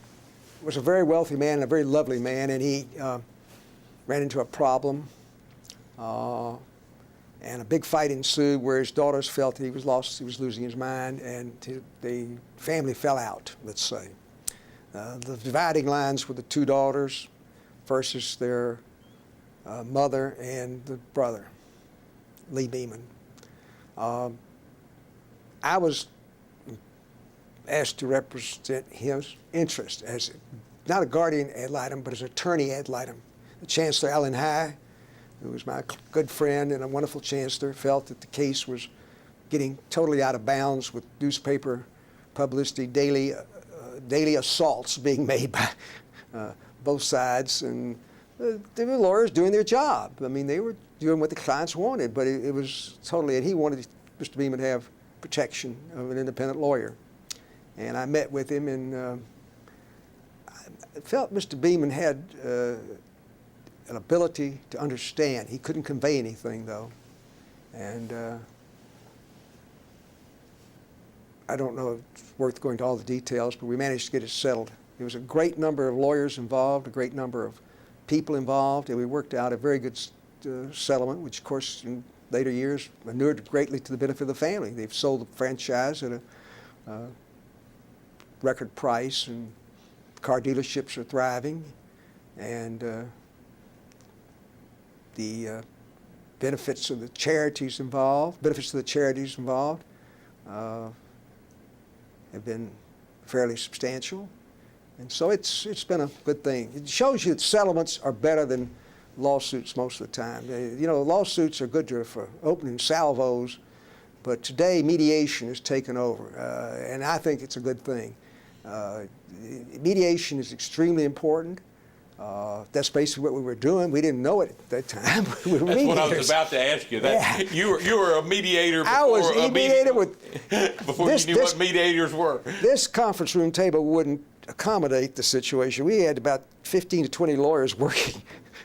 was a very wealthy man and a very lovely man, and he ran into a problem, and a big fight ensued where his daughters felt that he was losing his mind, and the family fell out, let's say. The dividing lines were the 2 daughters, versus their mother and the brother, Lee Beeman. I was asked to represent his interest as not a guardian ad litem, but as attorney ad litem. The Chancellor Allen High, who was my good friend and a wonderful chancellor, felt that the case was getting totally out of bounds with newspaper publicity, daily assaults being made by both sides, and they were lawyers doing their job. I mean, they were doing what the clients wanted, but it was totally, and he wanted Mr. Beeman to have protection of an independent lawyer. And I met with him, and I felt Mr. Beeman had an ability to understand. He couldn't convey anything, though. And I don't know if it's worth going to all the details, but we managed to get it settled. There was a great number of lawyers involved, a great number of people involved, and we worked out a very good settlement, which, of course, in later years inured greatly to the benefit of the family. They've sold the franchise at a record price, and car dealerships are thriving, and the benefits of the charities involved have been fairly substantial. And so it's been a good thing. It shows you that settlements are better than lawsuits most of the time. You know, lawsuits are good for opening salvos, but today mediation has taken over, and I think it's a good thing. Mediation is extremely important. That's basically what we were doing. We didn't know it at that time. We were That's what I was about to ask you. That yeah. You were a mediator before. I was a mediator before you knew what mediators were. This conference room table wouldn't accommodate the situation. We had about 15 to 20 lawyers working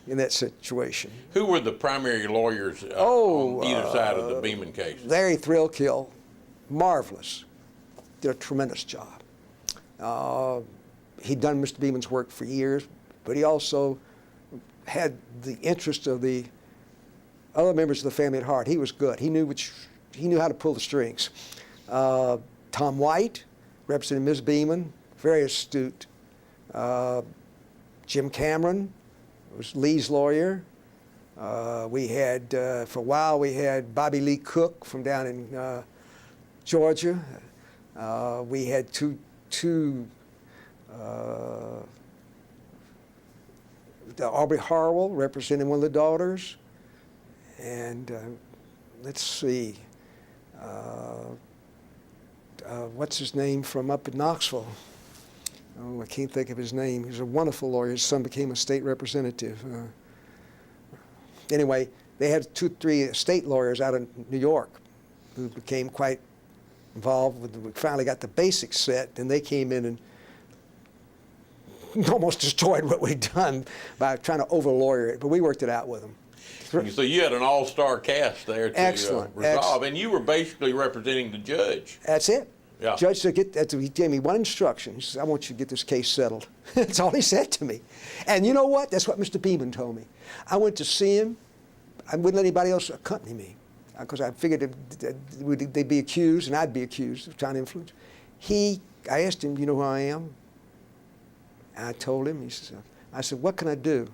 in that situation. Who were the primary lawyers on either side of the Beeman case? Larry Thrillkill, marvelous, did a tremendous job. He'd done Mr. Beeman's work for years, but he also had the interest of the other members of the family at heart. He was good. He knew how to pull the strings. Tom White, representing Ms. Beeman, very astute. Jim Cameron was Lee's lawyer. We had, for a while, we had Bobby Lee Cook from down in Georgia. We had two Aubrey Harwell representing one of the daughters. And let's see, what's his name from up in Knoxville? Oh, I can't think of his name. He was a wonderful lawyer. His son became a state representative. Anyway, they had 2-3 state lawyers out of New York who became quite involved. We finally got the basics set, and they came in and almost destroyed what we'd done by trying to over-lawyer it, but we worked it out with them. So you had an all-star cast there to resolve, and you were basically representing the judge. That's it. Yeah. Judge said, he gave me one instruction. He says, I want you to get this case settled. That's all he said to me. And you know what? That's what Mr. Beeman told me. I went to see him. I wouldn't let anybody else accompany me because I figured they'd be accused, and I'd be accused of trying to influence. I asked him, you know who I am? And I told him. He said, I said, what can I do?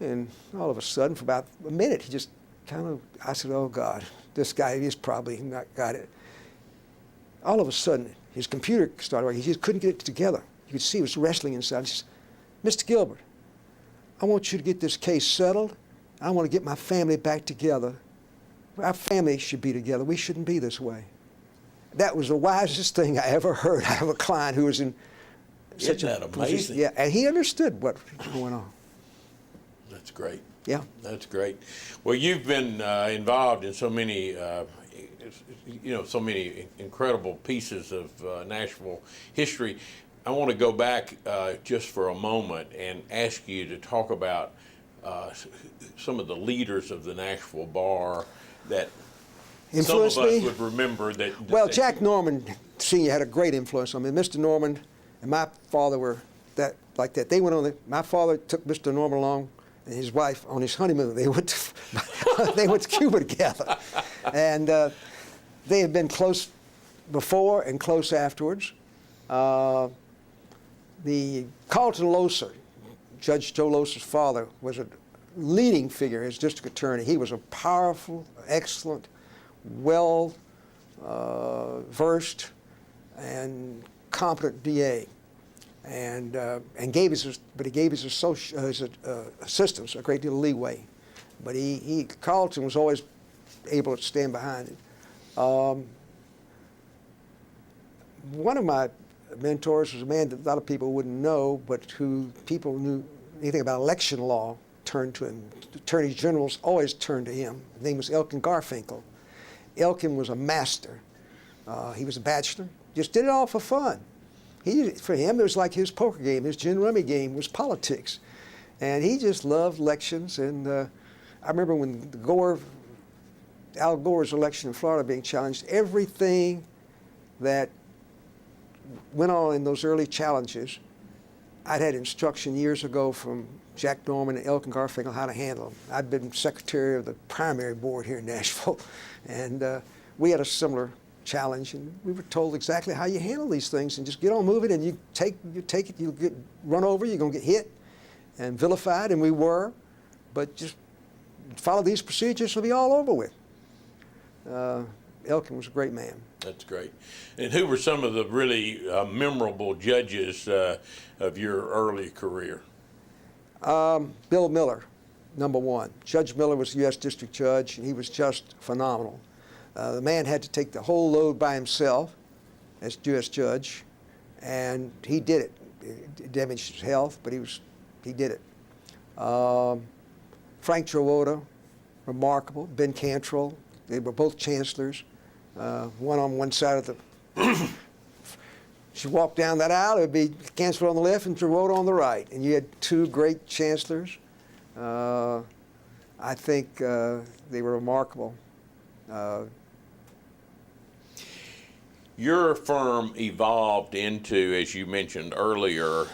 And all of a sudden, for about a minute, he just I said, oh, God, this guy, he's probably not got it. All of a sudden, his computer started working. He just couldn't get it together. You could see he was wrestling inside. He says, Mr. Gilbert, I want you to get this case settled. I want to get my family back together. Our family should be together. We shouldn't be this way. That was the wisest thing I ever heard out of a client who was in such Isn't that amazing? Yeah, and he understood what was going on. That's great. Yeah. That's great. Well, you've been involved in so many so many incredible pieces of Nashville history. I want to go back just for a moment and ask you to talk about some of the leaders of the Nashville bar that Influenced some of us me? would remember Well, Jack Norman Sr. had a great influence on me. Mr. Norman and my father were like that. They went on. My father took Mr. Norman along and his wife on his honeymoon. They went to Cuba together, and they had been close before and close afterwards. The Carlton Loser, Judge Joe Losa's father was a leading figure as district attorney. He was a powerful, excellent, well versed and competent DA, and gave his assistants a great deal of leeway. But Carlton was always able to stand behind it. One of my mentors was a man that a lot of people wouldn't know, but who people knew anything about election law turned to him. Attorneys generals always turned to him. His name was Elkin Garfinkel. Elkin was a master. He was a bachelor. Just did it all for fun. For him, it was like his poker game. His gin rummy game was politics. And he just loved elections. And I remember when Al Gore's election in Florida being challenged, everything that went on in those early challenges, I'd had instruction years ago from Jack Norman and Elkin Garfinkel how to handle them. I'd been secretary of the primary board here in Nashville, and we had a similar challenge, and we were told exactly how you handle these things, and just get on moving, and you take it, you'll get run over, you're going to get hit and vilified, and we were, but just follow these procedures, it'll be all over with. Elkin was a great man. That's great. And who were some of the really memorable judges of your early career? Bill Miller, number one. Judge Miller was a U.S. District Judge, and he was just phenomenal. The man had to take the whole load by himself as U.S. Judge, and he did it. It damaged his health, but he did it. Frank Trowota, remarkable. Ben Cantrell, they were both chancellors. One on one side of the. You walk down that aisle, it would be Cantrell on the left and Trowota on the right, and you had two great chancellors. I think they were remarkable. Your firm evolved into, as you mentioned earlier,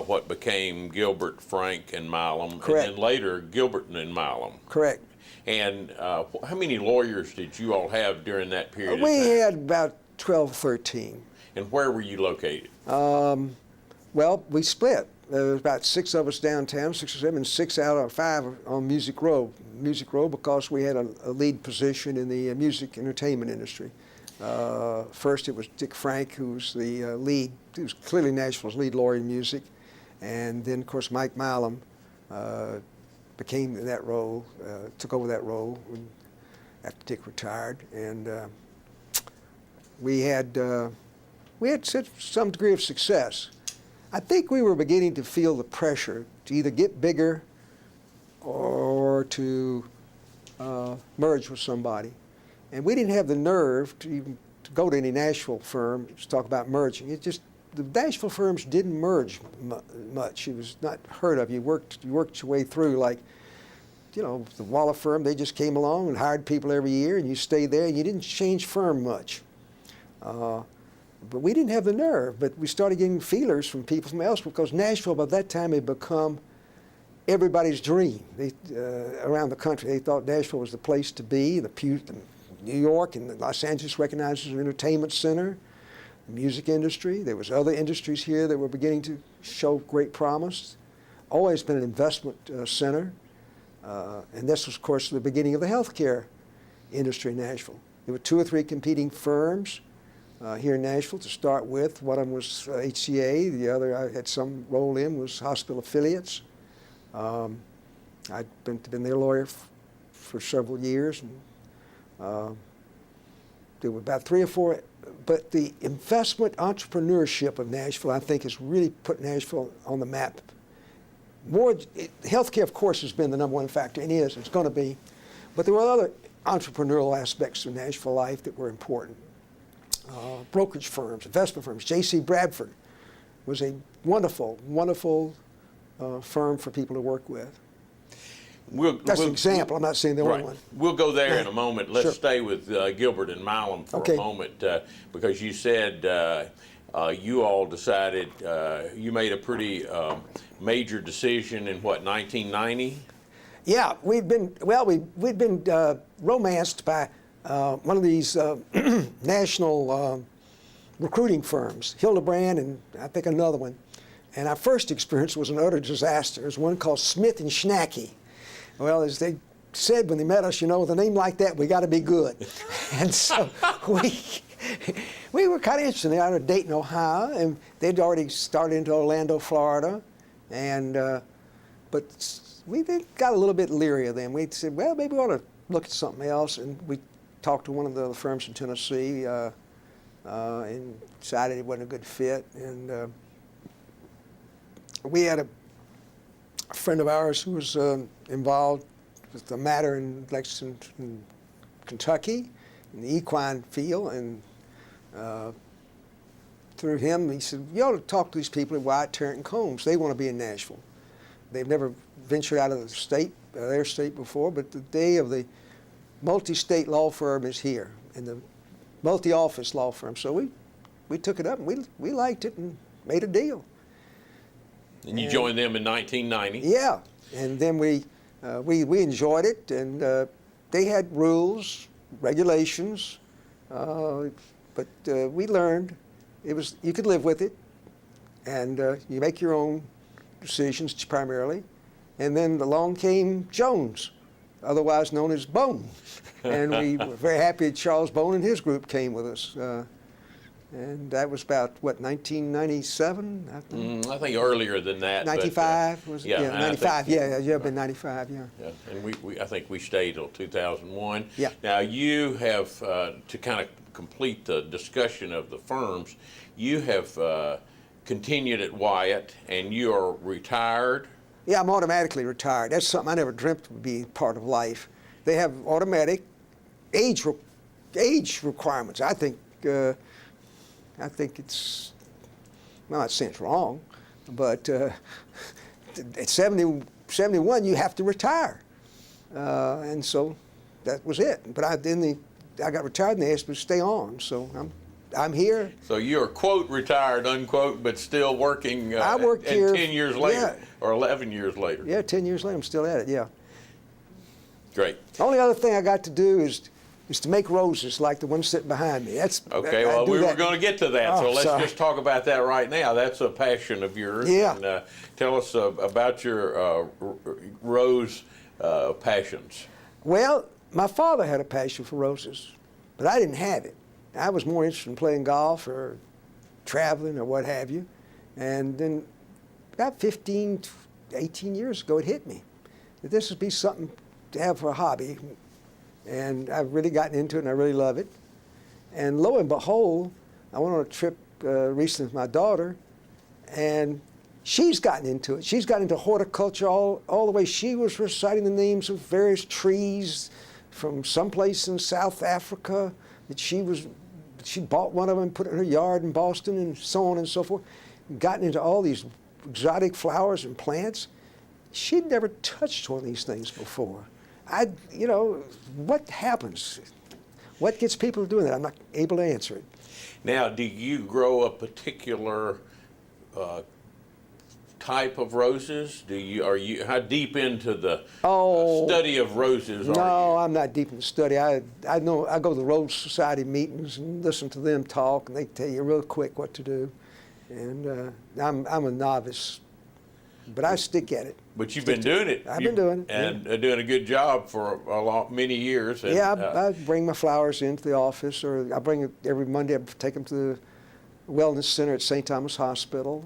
what became Gilbert, Frank, and Milam, Correct. And then later Gilbert and Milam. Correct. And how many lawyers did you all have during that period of We time? had about 12, 13. And where were you located? Well, we split. There was about 6 of us downtown, 6 or 7, and 6 out of 5 on Music Row. Music Row because we had a lead position in the music entertainment industry. First it was Dick Frank, who was the lead, he was clearly Nashville's lead lawyer in music. And then, of course, Mike Milam became that role, took over that role after Dick retired. And we had some degree of success. I think we were beginning to feel the pressure to either get bigger or to merge with somebody. And we didn't have the nerve to even to go to any Nashville firm to talk about merging. It just, the Nashville firms didn't merge much. It was not heard of. You worked your way through, like, you know, the Waller firm, they just came along and hired people every year, and you stayed there, and you didn't change firm much. But we didn't have the nerve, but we started getting feelers from people from elsewhere, because Nashville by that time had become everybody's dream. Around the country, they thought Nashville was the place to be. New York and Los Angeles recognized as an entertainment center, the music industry. There was other industries here that were beginning to show great promise. Always been an investment center. And this was, of course, the beginning of the healthcare industry in Nashville. There were 2 or 3 competing firms here in Nashville to start with. One of them was HCA. The other I had some role in was hospital affiliates. I'd been their lawyer for several years. And, there were about 3 or 4, but the investment entrepreneurship of Nashville, I think, has really put Nashville on the map. Healthcare, of course, has been the #1 factor, and it's going to be. But there were other entrepreneurial aspects of Nashville life that were important. Brokerage firms, investment firms. J.C. Bradford was a wonderful, wonderful firm for people to work with. That's an example. I'm not saying the only one. We'll go there in a moment. Let's Sure. stay with Gilbert and Milam for a moment, because you said you all decided, you made a pretty major decision in what, 1990? Yeah, we'd been romanced by one of these national recruiting firms, Hildebrand and I think another one. And our first experience was an utter disaster. It was one called Smith and Schnacky. Well, as they said when they met us, you know, with a name like that, we got to be good. And so we were kind of interested. They're out of Dayton, Ohio, and they'd already started into Orlando, Florida. And but we got a little bit leery of them. We said, well, maybe we ought to look at something else. And we talked to one of the firms in Tennessee and decided it wasn't a good fit. And we had a friend of ours who was involved with the matter in Lexington, Kentucky, in the equine field. And through him, he said, you ought to talk to these people at Wyatt, Tarrant, and Combs. They want to be in Nashville. They've never ventured out of the state, their state before, but the day of the multi-state law firm is here, and the multi-office law firm. So we took it up, and we liked it and made a deal. And you joined them in 1990. Yeah, and then we enjoyed it, and they had rules, regulations, but we learned you could live with it, and you make your own decisions primarily. And then along came Jones, otherwise known as Bone. And we were very happy that Charles Bone and his group came with us. And that was about, what, 1997? I think earlier than that. 95, was it? Yeah, 95, yeah, been 95, yeah. Yeah, and I think we stayed till 2001. Yeah. Now you have, to kind of complete the discussion of the firms, you have continued at Wyatt, and you are retired. Yeah, I'm automatically retired. That's something I never dreamt would be part of life. They have automatic age requirements. I think it's, well, I'm not saying it's wrong, but at 71 you have to retire, and so that was it. But I got retired and they asked me to stay on, so I'm here. So you're quote retired, unquote, but still working. I work here 10 years later, yeah. or 11 years later. Yeah, 10 years later I'm still at it. Yeah. Great. The only other thing I got to do is to make roses like the one sitting behind me. That's okay. Well, we were going to get to that, so let's sorry. just talk about that right now. That's a passion of yours. Yeah. And, tell us about your rose passions. Well, my father had a passion for roses, but I didn't have it. I was more interested in playing golf or traveling or what have you. And then about 15, 18 years ago, it hit me that this would be something to have for a hobby. And I've really gotten into it, and I really love it. And lo and behold, I went on a trip recently with my daughter, and she's gotten into it. She's gotten into horticulture all the way. She was reciting the names of various trees from someplace in South Africa that she bought one of them and put it in her yard in Boston, and so on and so forth. Gotten into all these exotic flowers and plants. She'd never touched one of these things before. What happens? What gets people doing that? I'm not able to answer it. Now, do you grow a particular type of roses? Are you how deep into the study of roses are you? No, I'm not deep in the study. I know I go to the Rose Society meetings and listen to them talk, and they tell you real quick what to do. And I'm a novice, but I stick at it. But you've been doing it. I've been doing it. And doing a good job for many years. And, yeah, I bring my flowers into the office, or I bring it every Monday. I take them to the Wellness Center at St. Thomas Hospital,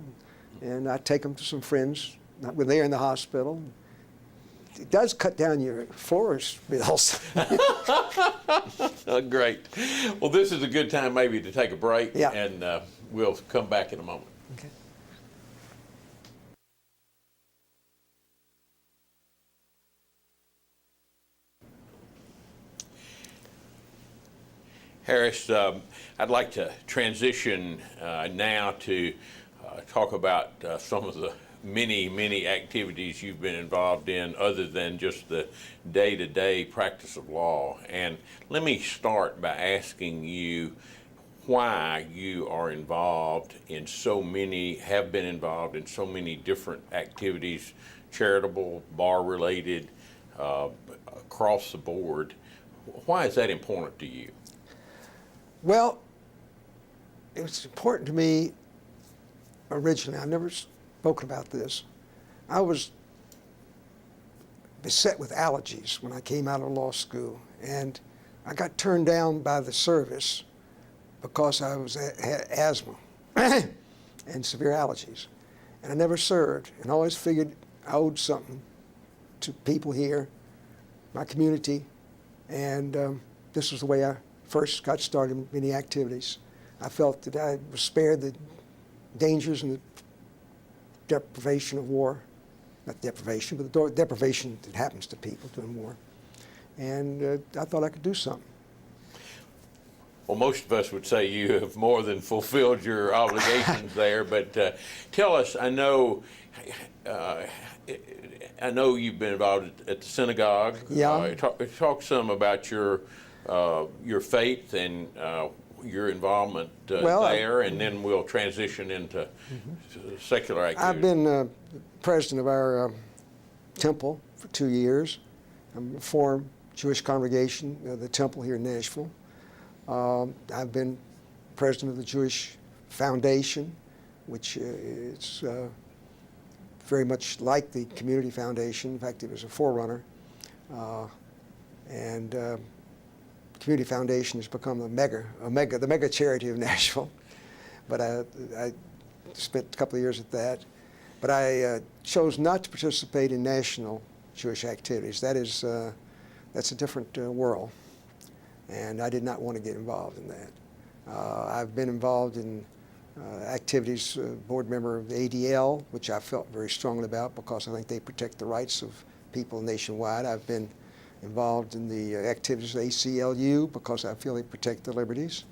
and I take them to some friends when they're in the hospital. It does cut down your florist bills. Great. Well, this is a good time maybe to take a break, yeah. And we'll come back in a moment. Okay. Harris, I'd like to transition now to talk about some of the many activities you've been involved in other than just the day-to-day practice of law. And let me start by asking you why you are involved in have been involved in so many different activities, charitable, bar-related, across the board. Why is that important to you? Well, it was important to me originally. I never spoken about this. I was beset with allergies when I came out of law school, and I got turned down by the service because I had asthma and severe allergies. And I never served, and I always figured I owed something to people here, my community, and this was the way I first got started in many activities. I felt that I was spared the dangers and the deprivation of war, not deprivation, but the deprivation that happens to people during war. And I thought I could do something. Well, most of us would say you have more than fulfilled your obligations there, but tell us, I know you've been involved at the synagogue. Yeah. Talk some about your faith and your involvement there, and then we'll transition into secular activities. I've been president of our temple for 2 years. I'm a Reformed Jewish congregation, the temple here in Nashville. I've been president of the Jewish Foundation, which is very much like the Community Foundation. In fact, it was a forerunner. The Community Foundation has become the mega charity of Nashville. But I spent a couple of years at that. But I chose not to participate in national Jewish activities. That's a different world. And I did not want to get involved in that. I've been involved in activities, board member of the ADL, which I felt very strongly about because I think they protect the rights of people nationwide. I've been involved in the activities of the ACLU because I feel they protect the liberties.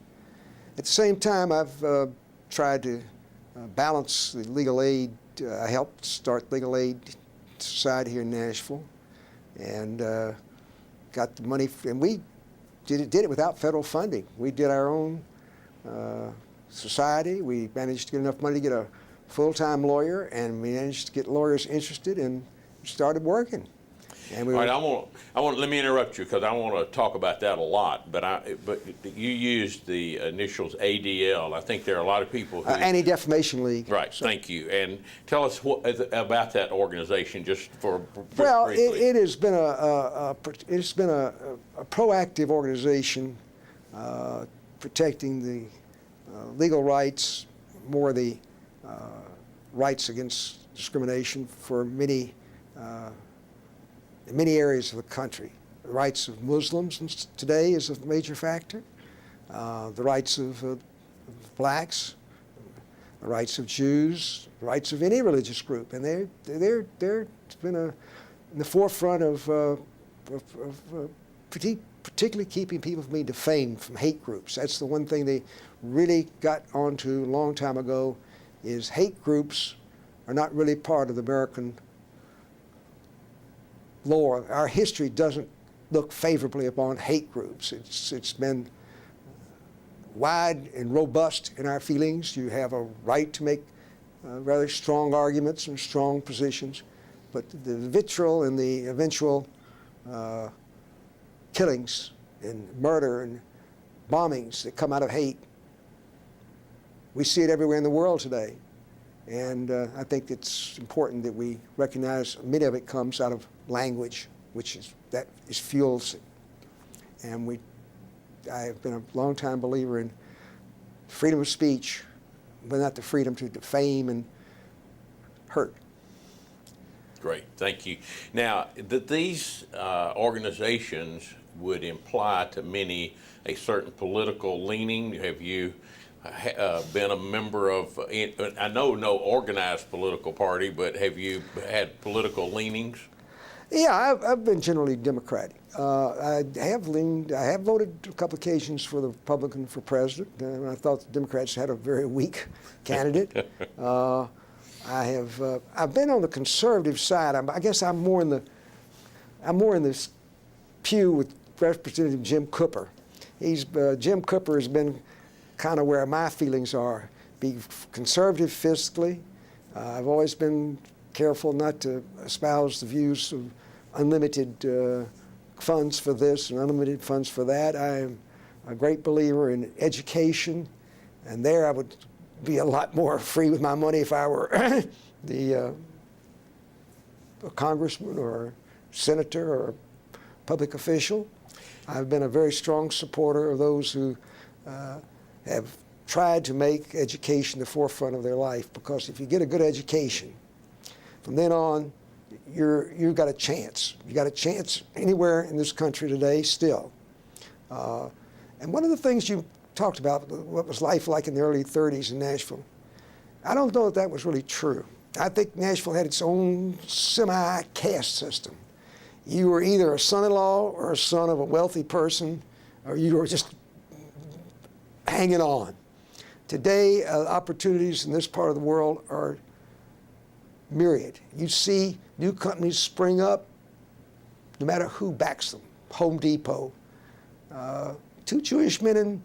At the same time, I've tried to balance the legal aid. I helped start Legal Aid Society here in Nashville, and got the money, and we did it without federal funding. We did our own society. We managed to get enough money to get a full-time lawyer, and we managed to get lawyers interested and started working. And we All right, let me interrupt you because I want to talk about that a lot. But you used the initials ADL. I think there are a lot of people who Anti-Defamation League. Right. So. Thank you. And tell us about that organization, just for well, briefly. it has been a proactive organization protecting the legal rights, more the rights against discrimination for many. In many areas of the country. The rights of Muslims today is a major factor. The rights of blacks, the rights of Jews, the rights of any religious group, and they're been in the forefront of particularly keeping people from being defamed from hate groups. That's the one thing they really got onto a long time ago. Is hate groups are not really part of the American law. Our history doesn't look favorably upon hate groups. It's been wide and robust in our feelings. You have a right to make rather strong arguments and strong positions, but the vitriol and the eventual killings and murder and bombings that come out of hate, we see it everywhere in the world today. And I think it's important that we recognize many of it comes out of language, that fuels it. And I have been a long-time believer in freedom of speech, but not the freedom to defame and hurt. Great, thank you. Now, these organizations would imply to many a certain political leaning. Have you been a member of, I know no organized political party, but have you had political leanings? Yeah, I've been generally Democratic. I have voted a couple occasions for the Republican for president, and I thought the Democrats had a very weak candidate. I've been on the conservative side. I guess I'm more in this pew with Representative Jim Cooper. Jim Cooper has been kind of where my feelings are. Be conservative fiscally. I've always been careful not to espouse the views of unlimited funds for this and unlimited funds for that. I am a great believer in education, and there I would be a lot more free with my money if I were a congressman or a senator or a public official. I've been a very strong supporter of those who have tried to make education the forefront of their life, because if you get a good education, from then on, you've got a chance. You've got a chance anywhere in this country today still. And one of the things you talked about, what was life like in the early 30s in Nashville, I don't know if that was really true. I think Nashville had its own semi-caste system. You were either a son-in-law or a son of a wealthy person, or you were just hanging on. Today, opportunities in this part of the world are myriad. You see new companies spring up, no matter who backs them. Home Depot, 2 Jewish men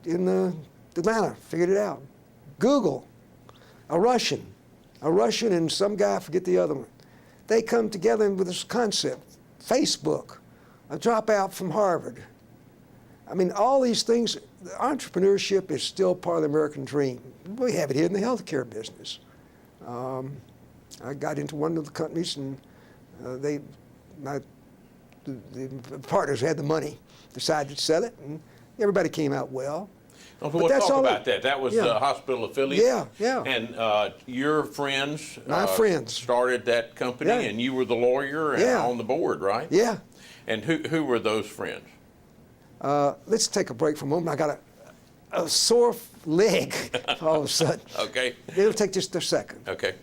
in Atlanta figured it out. Google, a Russian and some guy, I forget the other one. They come together with this concept. Facebook, a dropout from Harvard. I mean, all these things, entrepreneurship is still part of the American dream. We have it here in the healthcare business. I got into one of the companies, and the partners who had the money decided to sell it, and everybody came out well. Oh, we'll talk about that. That was yeah. Hospital Affiliates. Yeah, yeah. And your friends, my friends, started that company, yeah. and you were the lawyer and yeah. on the board, right? Yeah. And who were those friends? Let's take a break for a moment. I got a sore leg all of a sudden. Okay. It'll take just a second. Okay.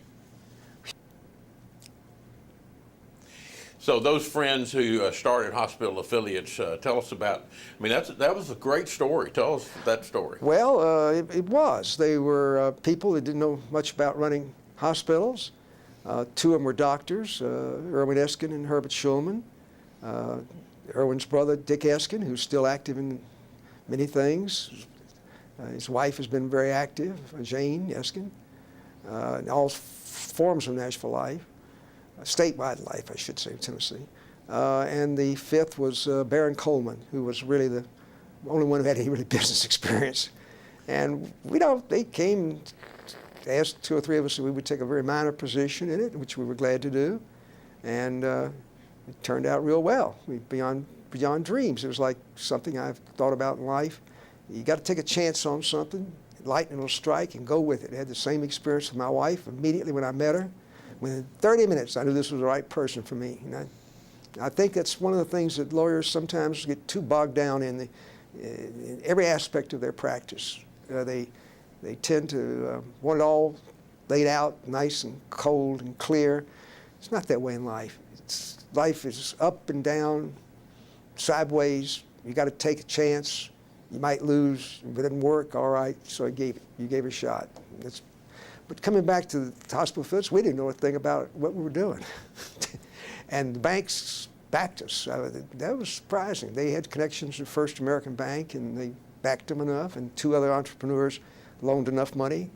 So those friends who started Hospital Affiliates, tell us about. I mean, that was a great story. Tell us that story. Well, it was. They were people that didn't know much about running hospitals. 2 of them were doctors, Irwin Eskin and Herbert Schulman. Irwin's brother, Dick Eskin, who's still active in many things. His wife has been very active, Jane Eskin, in all forms of Nashville life. Statewide life, I should say, Tennessee. And the 5th was Baron Coleman, who was really the only one who had any really business experience. And they came, asked 2 or 3 of us if we would take a very minor position in it, which we were glad to do. And it turned out real well, beyond dreams. It was like something I've thought about in life. You got to take a chance on something, lightning will strike, and go with it. I had the same experience with my wife immediately when I met her. Within 30 minutes, I knew this was the right person for me. And I think that's one of the things that lawyers sometimes get too bogged down in every aspect of their practice. They tend to want it all laid out nice and cold and clear. It's not that way in life. Life is up and down, sideways. You got to take a chance. You might lose. If it didn't work, all right, so you gave it a shot. But coming back to the Hospital Affiliates, we didn't know a thing about what we were doing. And the banks backed us. That was surprising. They had connections with First American Bank, and they backed them enough, and 2 other entrepreneurs loaned enough money.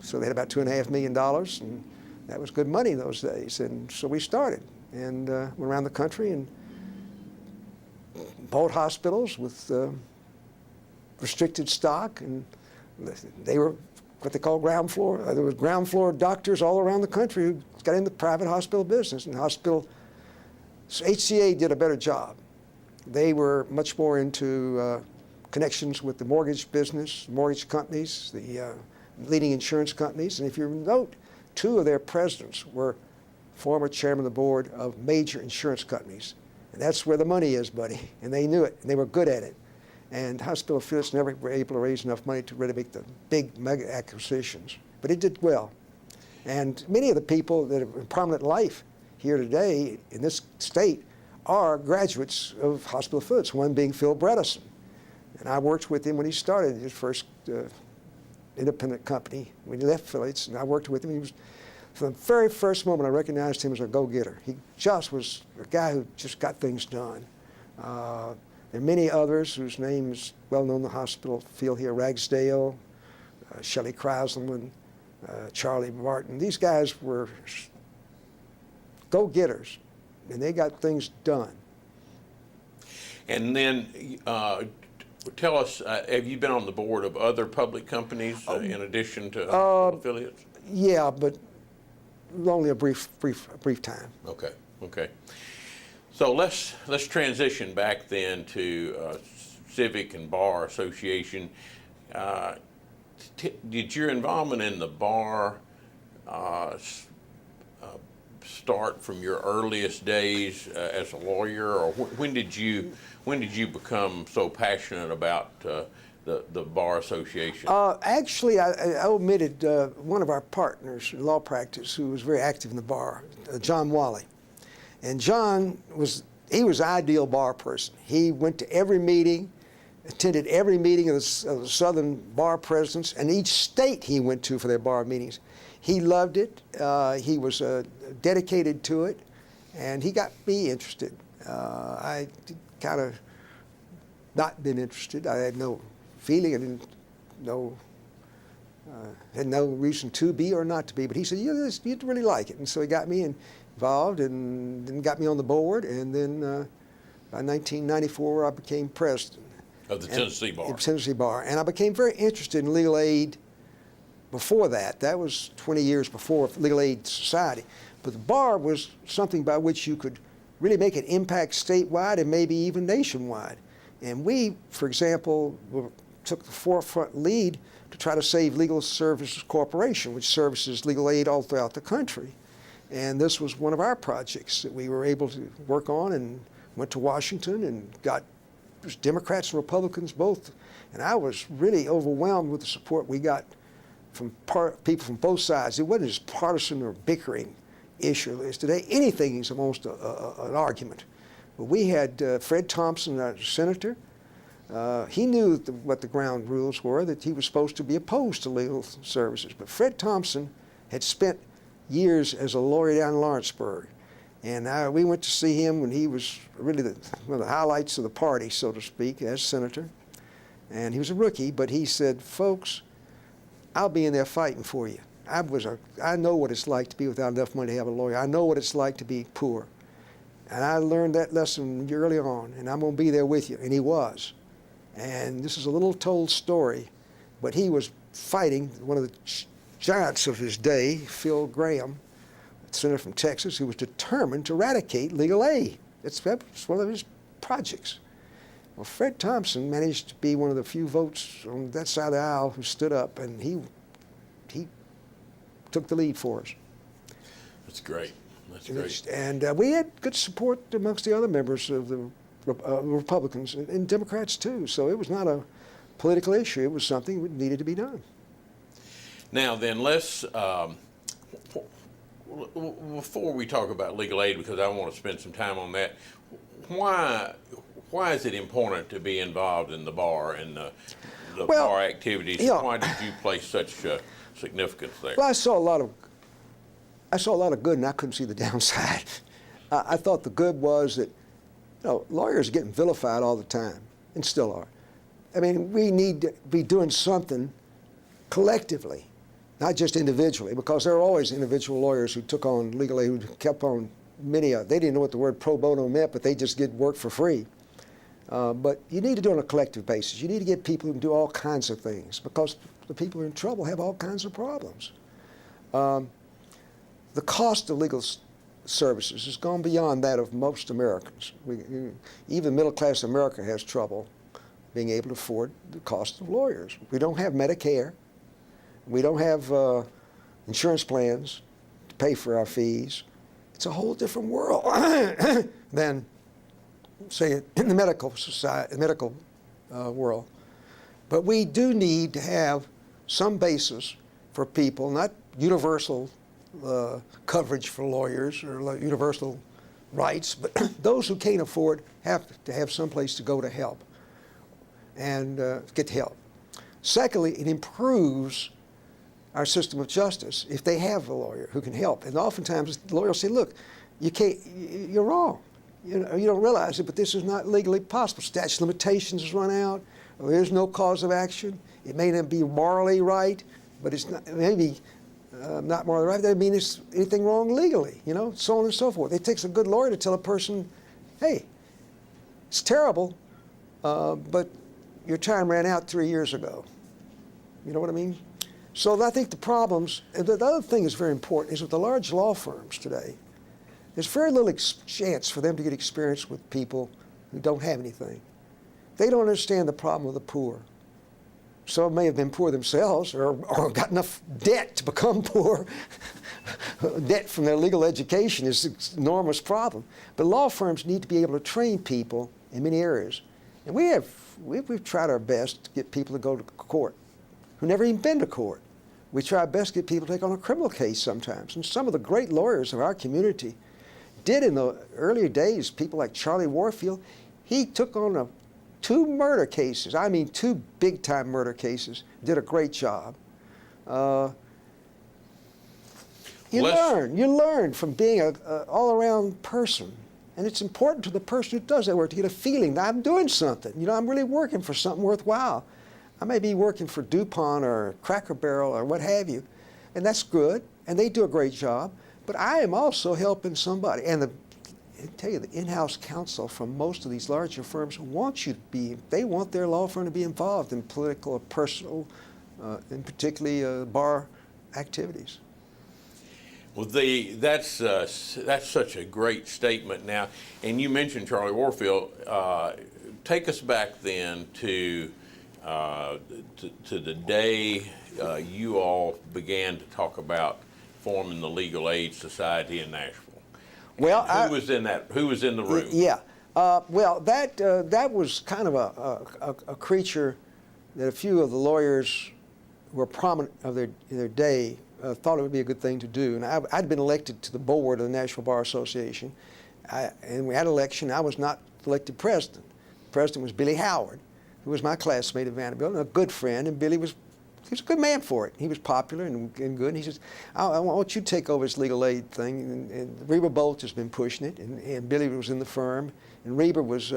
So they had about $2.5 million, and that was good money those days. And so we started, and went around the country and bought hospitals with restricted stock, and they were what they call ground floor. There was ground floor doctors all around the country who got in the private hospital business. And HCA did a better job. They were much more into connections with the mortgage business, mortgage companies, the leading insurance companies. And if you note, 2 of their presidents were former chairman of the board of major insurance companies. And that's where the money is, buddy. And they knew it, and they were good at it. And Hospital Affiliates never were able to raise enough money to really make the big mega acquisitions. But it did well. And many of the people that are in prominent life here today in this state are graduates of Hospital Affiliates, one being Phil Bredesen. And I worked with him when he started his first independent company. When he left Affiliates, and I worked with him. He was, from the very first moment, I recognized him as a go-getter. He just was a guy who just got things done. There are many others whose name is well known in the hospital field here, Ragsdale, Shelley Krauselman, Charlie Martin. These guys were go-getters, and they got things done. And then tell us, have you been on the board of other public companies in addition to Affiliates? Yeah, but only a brief time. Okay, okay. So let's transition back then to civic and bar association. Did your involvement in the bar start from your earliest days as a lawyer, or when did you become so passionate about the bar association? Actually, I omitted one of our partners in law practice who was very active in the bar, John Wally. And John was an ideal bar person. He went to every meeting, attended every meeting of the Southern bar presidents, and each state he went to for their bar meetings. He loved it. He was dedicated to it, and he got me interested. I kind of not been interested. I had no feeling. I didn't know. Had no reason to be or not to be. But he said, "You'd really like it," and so he got me involved, and then got me on the board. And then by 1994, I became president Of the Tennessee Bar. Tennessee Bar, and I became very interested in legal aid. Before that, that was 20 years before Legal Aid Society. But the bar was something by which you could really make an impact statewide and maybe even nationwide. And we, for example, took the forefront lead to try to save Legal Services Corporation, which services legal aid all throughout the country. And this was one of our projects that we were able to work on, and went to Washington and got Democrats and Republicans both. And I was really overwhelmed with the support we got from people from both sides. It wasn't just partisan or bickering issue. As today, anything is almost an argument. But we had Fred Thompson, our senator. He knew what the ground rules were, that he was supposed to be opposed to legal services. But Fred Thompson had spent years as a lawyer down in Lawrenceburg. And we went to see him when he was really one of the highlights of the party, so to speak, as senator. And he was a rookie, but he said, "Folks, I'll be in there fighting for you. I know what it's like to be without enough money to have a lawyer. I know what it's like to be poor. And I learned that lesson early on, and I'm going to be there with you." And he was. And this is a little told story, but he was fighting one of the giants of his day, Phil Graham, a senator from Texas, who was determined to eradicate legal aid. It's one of his projects. Well, Fred Thompson managed to be one of the few votes on that side of the aisle who stood up, and he took the lead for us. That's great. That's great. And we had good support amongst the other members of the Republicans and Democrats too. So it was not a political issue. It was something that needed to be done. Now then, let's before we talk about legal aid, because I want to spend some time on that. Why is it important to be involved in the bar and the bar activities? Why did you place such significance there? Well, I saw a lot of good, and I couldn't see the downside. I thought the good was that, lawyers are getting vilified all the time, and still are. I mean, we need to be doing something collectively, not just individually, because there are always individual lawyers who took on legal aid, who kept on they didn't know what the word pro bono meant, but they just get work for free. But you need to do it on a collective basis. You need to get people who can do all kinds of things, because the people who are in trouble have all kinds of problems. The cost of legal services has gone beyond that of most Americans. Even middle-class America has trouble being able to afford the cost of lawyers. We don't have Medicare. We don't have insurance plans to pay for our fees. It's a whole different world than, say, in the medical society, world. But we do need to have some basis for people, not universal coverage for lawyers or universal rights, but those who can't afford have to have some place to go to help and get help. Secondly, it improves our system of justice if they have a lawyer who can help. And oftentimes the lawyer will say, "Look, you're wrong. You don't realize it, but this is not legally possible. Statute of limitations has run out. Or there's no cause of action. It may not be morally right, but it's not, maybe not morally right. That doesn't mean there's anything wrong legally, so on and so forth." It takes a good lawyer to tell a person, "Hey, it's terrible, but your time ran out 3 years ago." You know what I mean? So I think the problems, and the other thing that's very important is with the large law firms today, there's very little chance for them to get experience with people who don't have anything. They don't understand the problem of the poor. Some may have been poor themselves or got enough debt to become poor. Debt from their legal education is an enormous problem. But law firms need to be able to train people in many areas. And we've tried our best to get people to go to court who never even been to court. We try our best to get people to take on a criminal case sometimes. And some of the great lawyers of our community did in the earlier days. People like Charlie Warfield, he took on 2 murder cases. I mean, 2 big-time murder cases. Did a great job. You learn from being an all-around person. And it's important to the person who does that work to get a feeling that I'm doing something. You know, I'm really working for something worthwhile. I may be working for DuPont or Cracker Barrel or what have you, and that's good, and they do a great job. But I am also helping somebody. And I tell you, the in-house counsel from most of these larger firms want you to be, they want their law firm to be involved in political or personal, and particularly bar activities. Well, that's such a great statement now. And you mentioned Charlie Warfield. Take us back then to the day you all began to talk about forming the Legal Aid Society in Nashville. Well, who was in that? Who was in the room? Yeah. Well, that was kind of a creature that a few of the lawyers who were prominent of their day thought it would be a good thing to do. And I'd been elected to the board of the National Bar Association, and we had an election. I was not elected president. The president was Billy Howard, who was my classmate at Vanderbilt, and a good friend, and Billy was a good man for it. He was popular and good. And he says, I want you to take over this legal aid thing. And Reba Bolt has been pushing it, and Billy was in the firm. And Reba was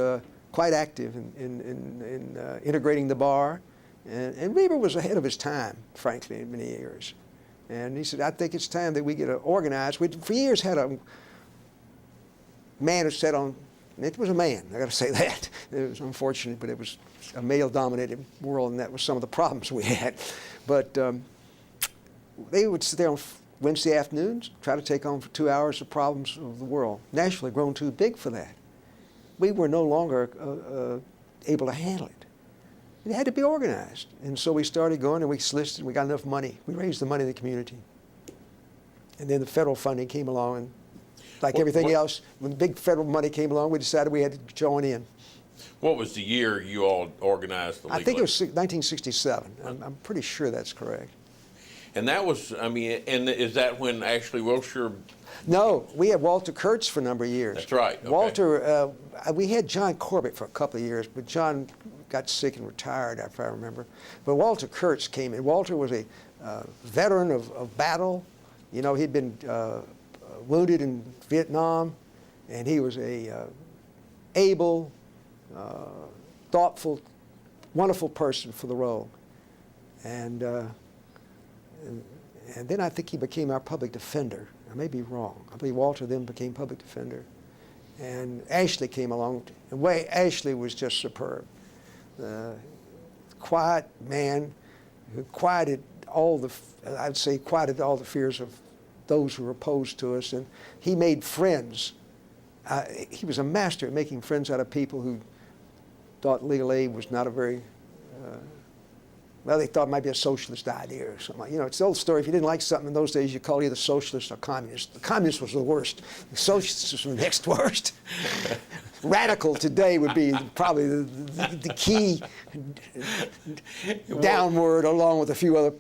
quite active in integrating the bar. And Reba was ahead of his time, frankly, in many areas. And he said, I think it's time that we get organized. We, for years, had a man who sat on, it was a man, I got to say that. It was unfortunate, but it was a male-dominated world, and that was some of the problems we had. But they would sit there on Wednesday afternoons, try to take on for 2 hours the problems of the world. Nashville had grown too big for that. We were no longer able to handle it. It had to be organized. And so we started going, and we solicited, we got enough money. We raised the money in the community. And then the federal funding came along, and like everything else, when the big federal money came along, we decided we had to join in. What was the year you all organized the legal aid? I think it was 1967. I'm pretty sure that's correct. And that was, I mean, and is that when Ashley Wilshire? No, we had Walter Kurtz for a number of years. That's right. Okay. Walter, we had John Corbett for a couple of years, but John got sick and retired, if I remember. But Walter Kurtz came in. Walter was a veteran of battle. You know, he'd been wounded in Vietnam, and he was a able, thoughtful, wonderful person for the role. And then I think he became our public defender. I may be wrong. I believe Walter then became public defender. And Ashley came along. And Ashley was just superb. Quiet man who quieted all the fears of those who were opposed to us. And he made friends. He was a master at making friends out of people who thought legal aid was not a very, well, they thought it might be a socialist idea or something. You know, it's the old story. If you didn't like something in those days, you called either socialist or communist. The communist was the worst. The socialist was the next worst. Radical today would be probably the key downward, along with a few other.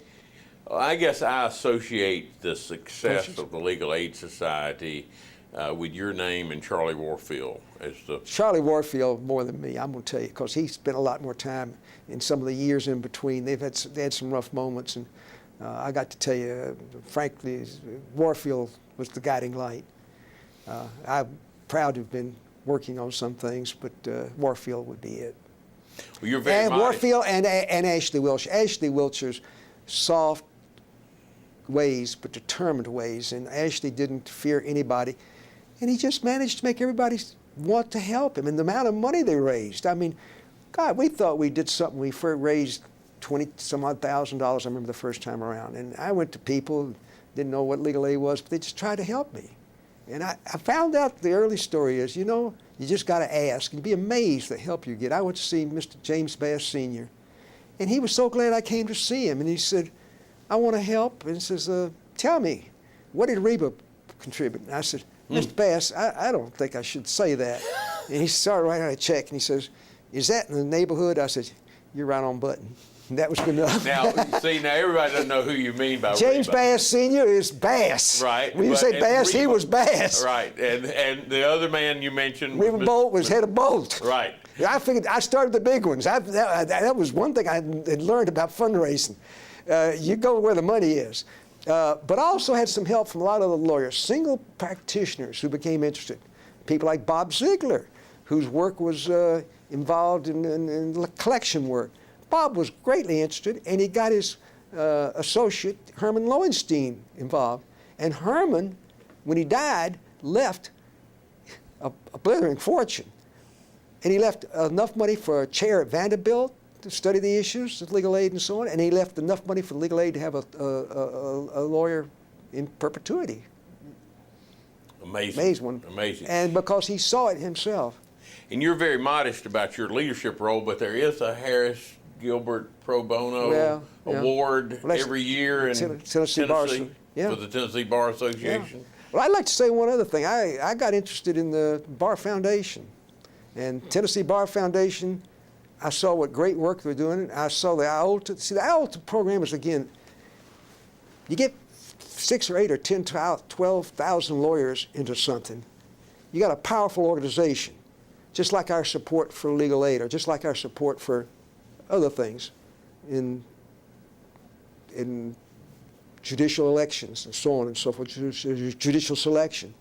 I guess I associate the success of the Legal Aid Society with your name and Charlie Warfield as the. Charlie Warfield more than me, I'm going to tell you, because he spent a lot more time in some of the years in between. They had some rough moments, and I got to tell you, frankly, Warfield was the guiding light. I'm proud to have been working on some things, but Warfield would be it. Well, you're very modest. Warfield and Ashley Wilshire. Ashley Wilshire's soft ways, but determined ways, and Ashley didn't fear anybody, and he just managed to make everybody want to help him. And the amount of money they raised, I mean, God, we thought we did something. We raised $20-some-odd thousand, I remember the first time around. And I went to people, didn't know what legal aid was, but they just tried to help me. And I found out the early story is, you know, you just got to ask. You'd be amazed the help you get. I went to see Mr. James Bass Sr., and he was so glad I came to see him. And he said, I want to help. And he says, tell me, what did Reba contribute? And I said, Mr. Bass, I don't think I should say that. And he started writing out a check, and he says, is that in the neighborhood? I said, you're right on button. And that was good enough. Now, see, now everybody doesn't know who you mean by James Reba. Bass Sr. is Bass. Right. When you say Bass, he was Bass. Right. And the other man you mentioned Reba Bolt was head of Bolt. Right. I figured I started the big ones. That was one thing I had learned about fundraising. You go where the money is. But I also had some help from a lot of the lawyers, single practitioners who became interested. People like Bob Ziegler, whose work was involved in collection work. Bob was greatly interested, and he got his associate, Herman Lowenstein, involved. And Herman, when he died, left a blithering fortune. And he left enough money for a chair at Vanderbilt to study the issues of legal aid and so on, and he left enough money for legal aid to have a lawyer in perpetuity. Amazing. Amazing one. Amazing. And because he saw it himself. And you're very modest about your leadership role, but there is a Harris Gilbert Pro Bono award every year in Tennessee Bar Association. For the Tennessee Bar Association. Yeah. Well, I'd like to say one other thing. I got interested in the Bar Foundation. And Tennessee Bar Foundation, I saw what great work they're doing. I saw the IOLTA. See, the IOLTA program is, again, you get 6 or 8 or 10, 12,000 lawyers into something. You got a powerful organization, just like our support for legal aid, or just like our support for other things in judicial elections and so on and so forth, judicial selection.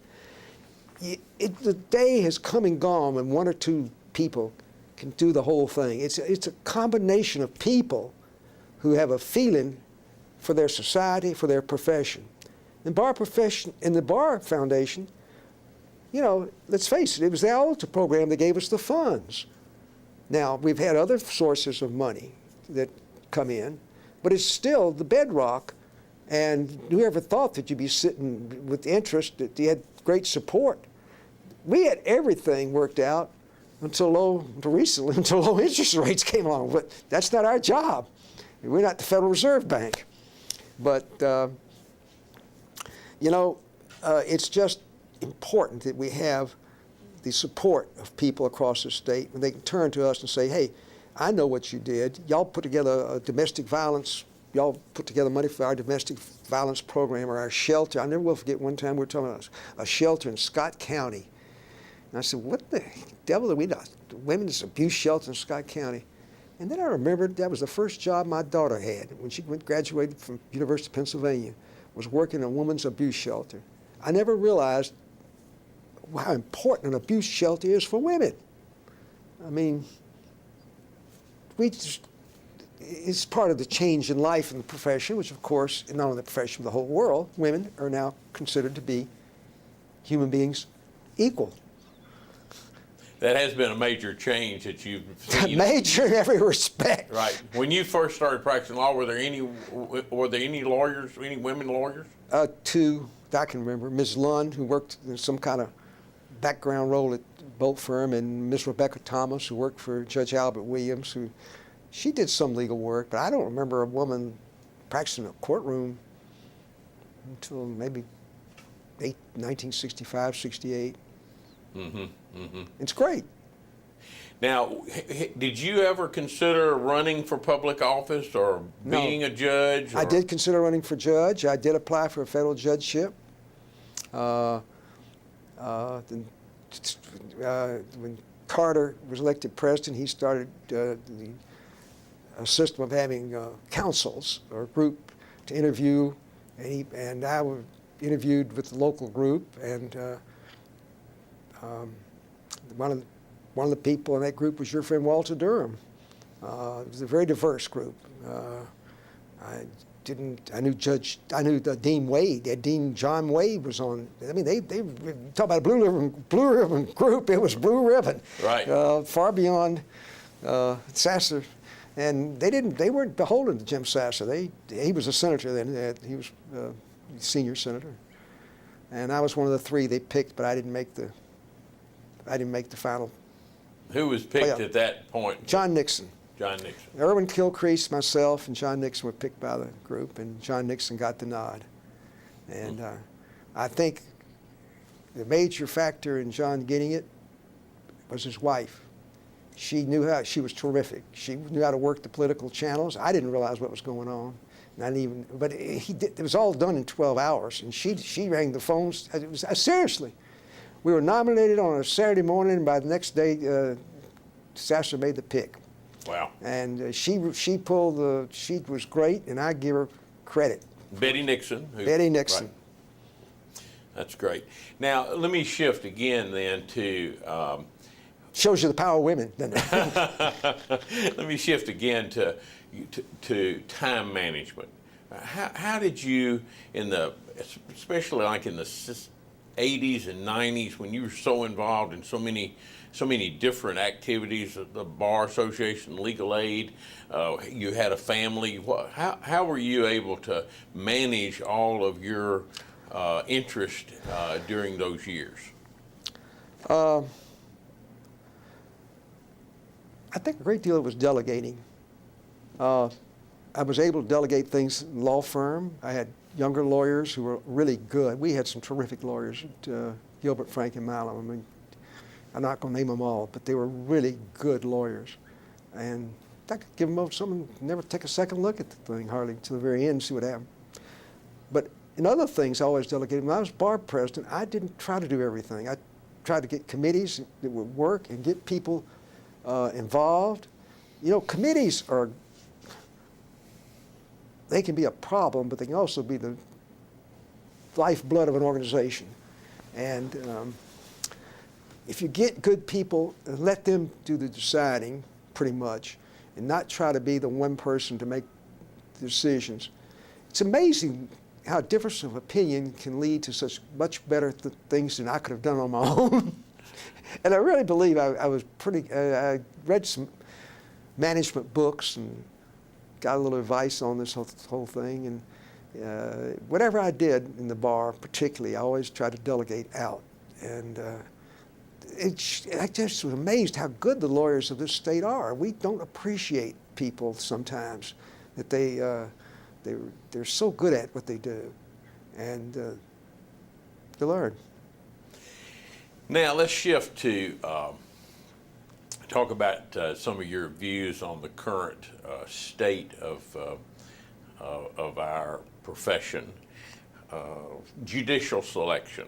The day has come and gone when 1 or 2 people can do the whole thing. It's a combination of people who have a feeling for their society, for their profession. And the Bar Foundation, you know, let's face it was the IOLTA program that gave us the funds. Now, we've had other sources of money that come in, but it's still the bedrock. And whoever thought that you'd be sitting with interest, that you had great support. We had everything worked out until low interest rates came along. But that's not our job. We're not the Federal Reserve Bank. But, you know, it's just important that we have the support of people across the state when they can turn to us and say, hey, I know what you did. Y'all put together a domestic violence, y'all put together money for our domestic violence program or our shelter. I never will forget one time we were talking about a shelter in Scott County. And I said, what the devil are we not? Women's abuse shelter in Scott County. And then I remembered that was the first job my daughter had when she graduated from University of Pennsylvania, was working in a women's abuse shelter. I never realized how important an abuse shelter is for women. I mean, it's part of the change in life in the profession, which of course, not only the profession, but the whole world, women are now considered to be human beings equal. That has been a major change that you've seen. Major in every respect. Right. When you first started practicing law, were there any lawyers, any women lawyers? 2 I can remember. Ms. Lund, who worked in some kind of background role at Bolt Firm, and Ms. Rebecca Thomas, who worked for Judge Albert Williams, she did some legal work, but I don't remember a woman practicing in a courtroom until maybe 1965, 68. Mm-hmm, mm-hmm. It's great. Now, did you ever consider running for public office or being a judge? I did consider running for judge. I did apply for a federal judgeship. When Carter was elected president, he started a system of having councils or a group to interview, and I was interviewed with the local group, and one of the people in that group was your friend Walter Durham. It was a very diverse group. I knew Dean Wade. Dean John Wade was on. I mean, they talk about a blue ribbon group. It was blue ribbon. Right. Far beyond Sasser And they weren't beholden to Jim Sasser. He was a senator then. He was senior senator. And I was one of the 3 they picked, but I didn't make the final. Who was picked at that point? John Nixon. John Nixon. Irwin Kilcrease, myself, and John Nixon were picked by the group, and John Nixon got the nod. And I think the major factor in John getting it was his wife. She was terrific. She knew how to work the political channels. I didn't realize what was going on. But it was all done in 12 hours, and she rang the phones. It was, seriously. We were nominated on a Saturday morning, and by the next day, Sasser made the pick. Wow. And she was great, and I give her credit. Betty Nixon. Betty Nixon. Right. That's great. Now, let me shift again then to... shows you the power of women, doesn't it? let me shift again to time management. How did you, especially like in the 80s and 90s, when you were so involved in so many different activities, the Bar Association, legal aid, you had a family. How were you able to manage all of your interest during those years? I think a great deal of it was delegating. I was able to delegate things in the law firm. I had younger lawyers who were really good. We had some terrific lawyers at Gilbert, Frank, and Malum. I mean, I'm not going to name them all, but they were really good lawyers. And I could give them over someone, never take a second look at the thing, hardly, to the very end, see what happened. But in other things, I always delegated. When I was bar president, I didn't try to do everything. I tried to get committees that would work and get people involved. You know, committees they can be a problem, but they can also be the lifeblood of an organization. And if you get good people, let them do the deciding, pretty much, and not try to be the one person to make decisions. It's amazing how difference of opinion can lead to such much better things than I could have done on my own. And I really believe I read some management books and got a little advice on this whole thing. And whatever I did in the bar, particularly, I always tried to delegate out. And I just was amazed how good the lawyers of this state are. We don't appreciate people sometimes, that they're so good at what they do, and to learn. Now let's shift to talk about some of your views on the current state of our profession. Judicial selection.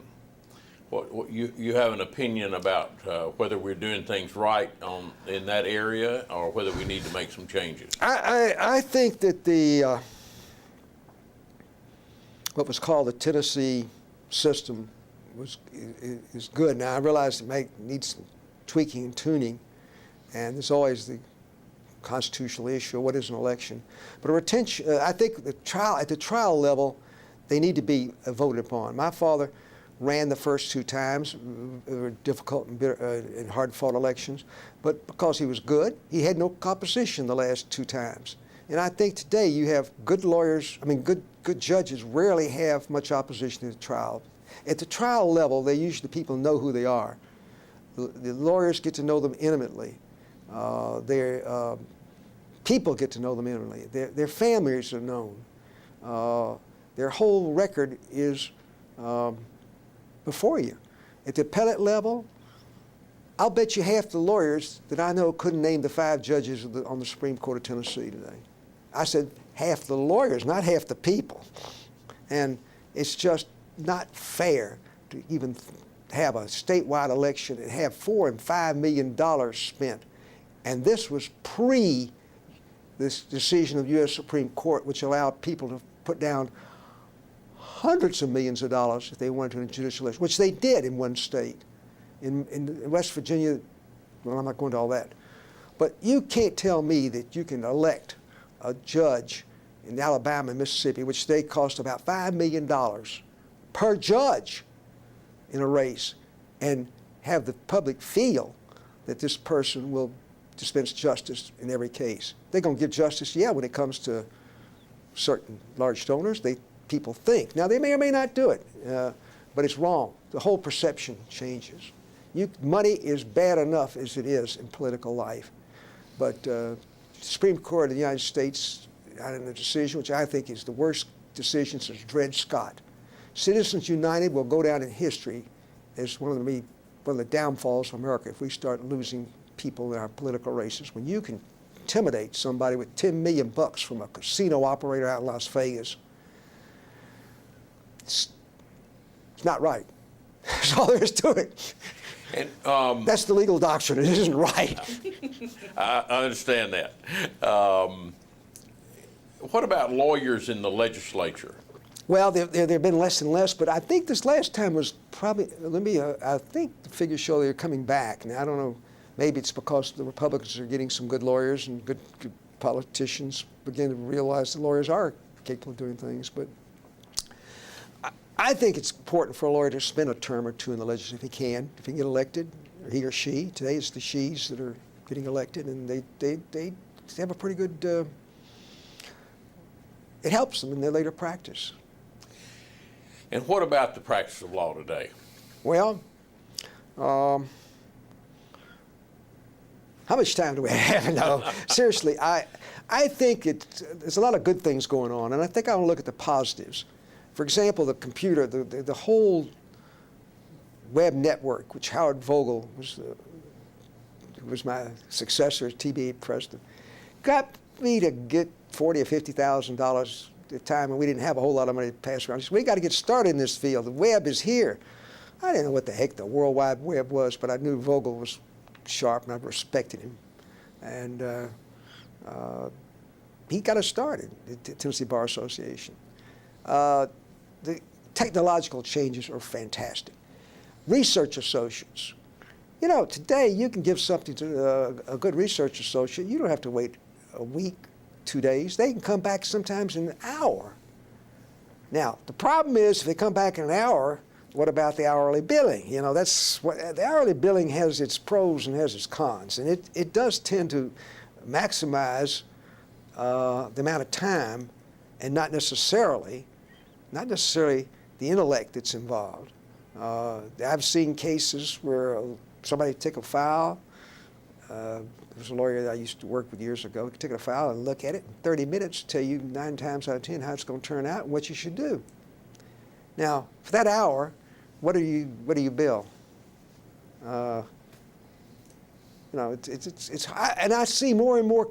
What you have an opinion about whether we're doing things right in that area, or whether we need to make some changes? I think that what was called the Tennessee system is good. Now I realize it needs some tweaking and tuning, and there's always the constitutional issue: what is an election? But I think at the trial level, they need to be voted upon. My father ran the first 2 times. They were difficult and hard-fought elections, but because he was good, he had no competition the last 2 times. And I think today you have good lawyers. I mean, good judges rarely have much opposition to the trial. At the trial level, the people know who they are. The lawyers get to know them intimately. People get to know them intimately. Their families are known. Their whole record is before you. At the appellate level, I'll bet you half the lawyers that I know couldn't name the 5 judges on the Supreme Court of Tennessee today. I said half the lawyers, not half the people. And it's just not fair to even have a statewide election and have $4 and $5 million spent. And this was pre this decision of the U.S. Supreme Court, which allowed people to put down hundreds of millions of dollars if they wanted to in a judicial election, which they did in one state. In West Virginia, well, I'm not going to all that. But you can't tell me that you can elect a judge in Alabama and Mississippi, which they cost about $5 million per judge in a race, and have the public feel that this person will dispense justice in every case. They're going to give justice, yeah, when it comes to certain large donors. People think. Now, they may or may not do it, but it's wrong. The whole perception changes. Money is bad enough as it is in political life. But the Supreme Court of the United States, in a decision which I think is the worst decision since Dred Scott. Citizens United will go down in history as one of the downfalls of America if we start losing people in our political races. When you can intimidate somebody with $10 million from a casino operator out in Las Vegas, it's not right. That's all there is to it. And, that's the legal doctrine. It isn't right. I understand that. What about lawyers in the legislature? Well, there have been less and less, but I think this last time was probably, I think the figures show they're coming back. Now, I don't know, maybe it's because the Republicans are getting some good lawyers and good politicians begin to realize the lawyers are capable of doing things. But I think it's important for a lawyer to spend a term or two in the legislature if he can get elected, or he or she. Today it's the she's that are getting elected, and they have a pretty good, it helps them in their later practice. And what about the practice of law today? Well, how much time do we have? No, seriously, I think there's a lot of good things going on, and I think I want to look at the positives. For example, the computer, the whole web network, which Howard Vogel was my successor as TBF president, got me to get $40,000 or $50,000 at the time, and we didn't have a whole lot of money to pass around. He said, we got to get started in this field. The web is here. I didn't know what the heck the World Wide Web was, but I knew Vogel was sharp, and I respected him. And he got us started at the Tennessee Bar Association. The technological changes are fantastic. Research associates. You know, today you can give something to a good research associate. You don't have to wait a week, 2 days. They can come back sometimes in an hour. Now, the problem is if they come back in an hour, what about the hourly billing? You know, that's what the hourly billing has its pros and has its cons, and it does tend to maximize the amount of time, and not necessarily the intellect that's involved. I've seen cases where somebody take a file. There was a lawyer that I used to work with years ago. He could take a file and look at it in 30 minutes, tell you 9 times out of 10 how it's going to turn out and what you should do. Now, for that hour, what do you bill? You know, it's high, and I see more and more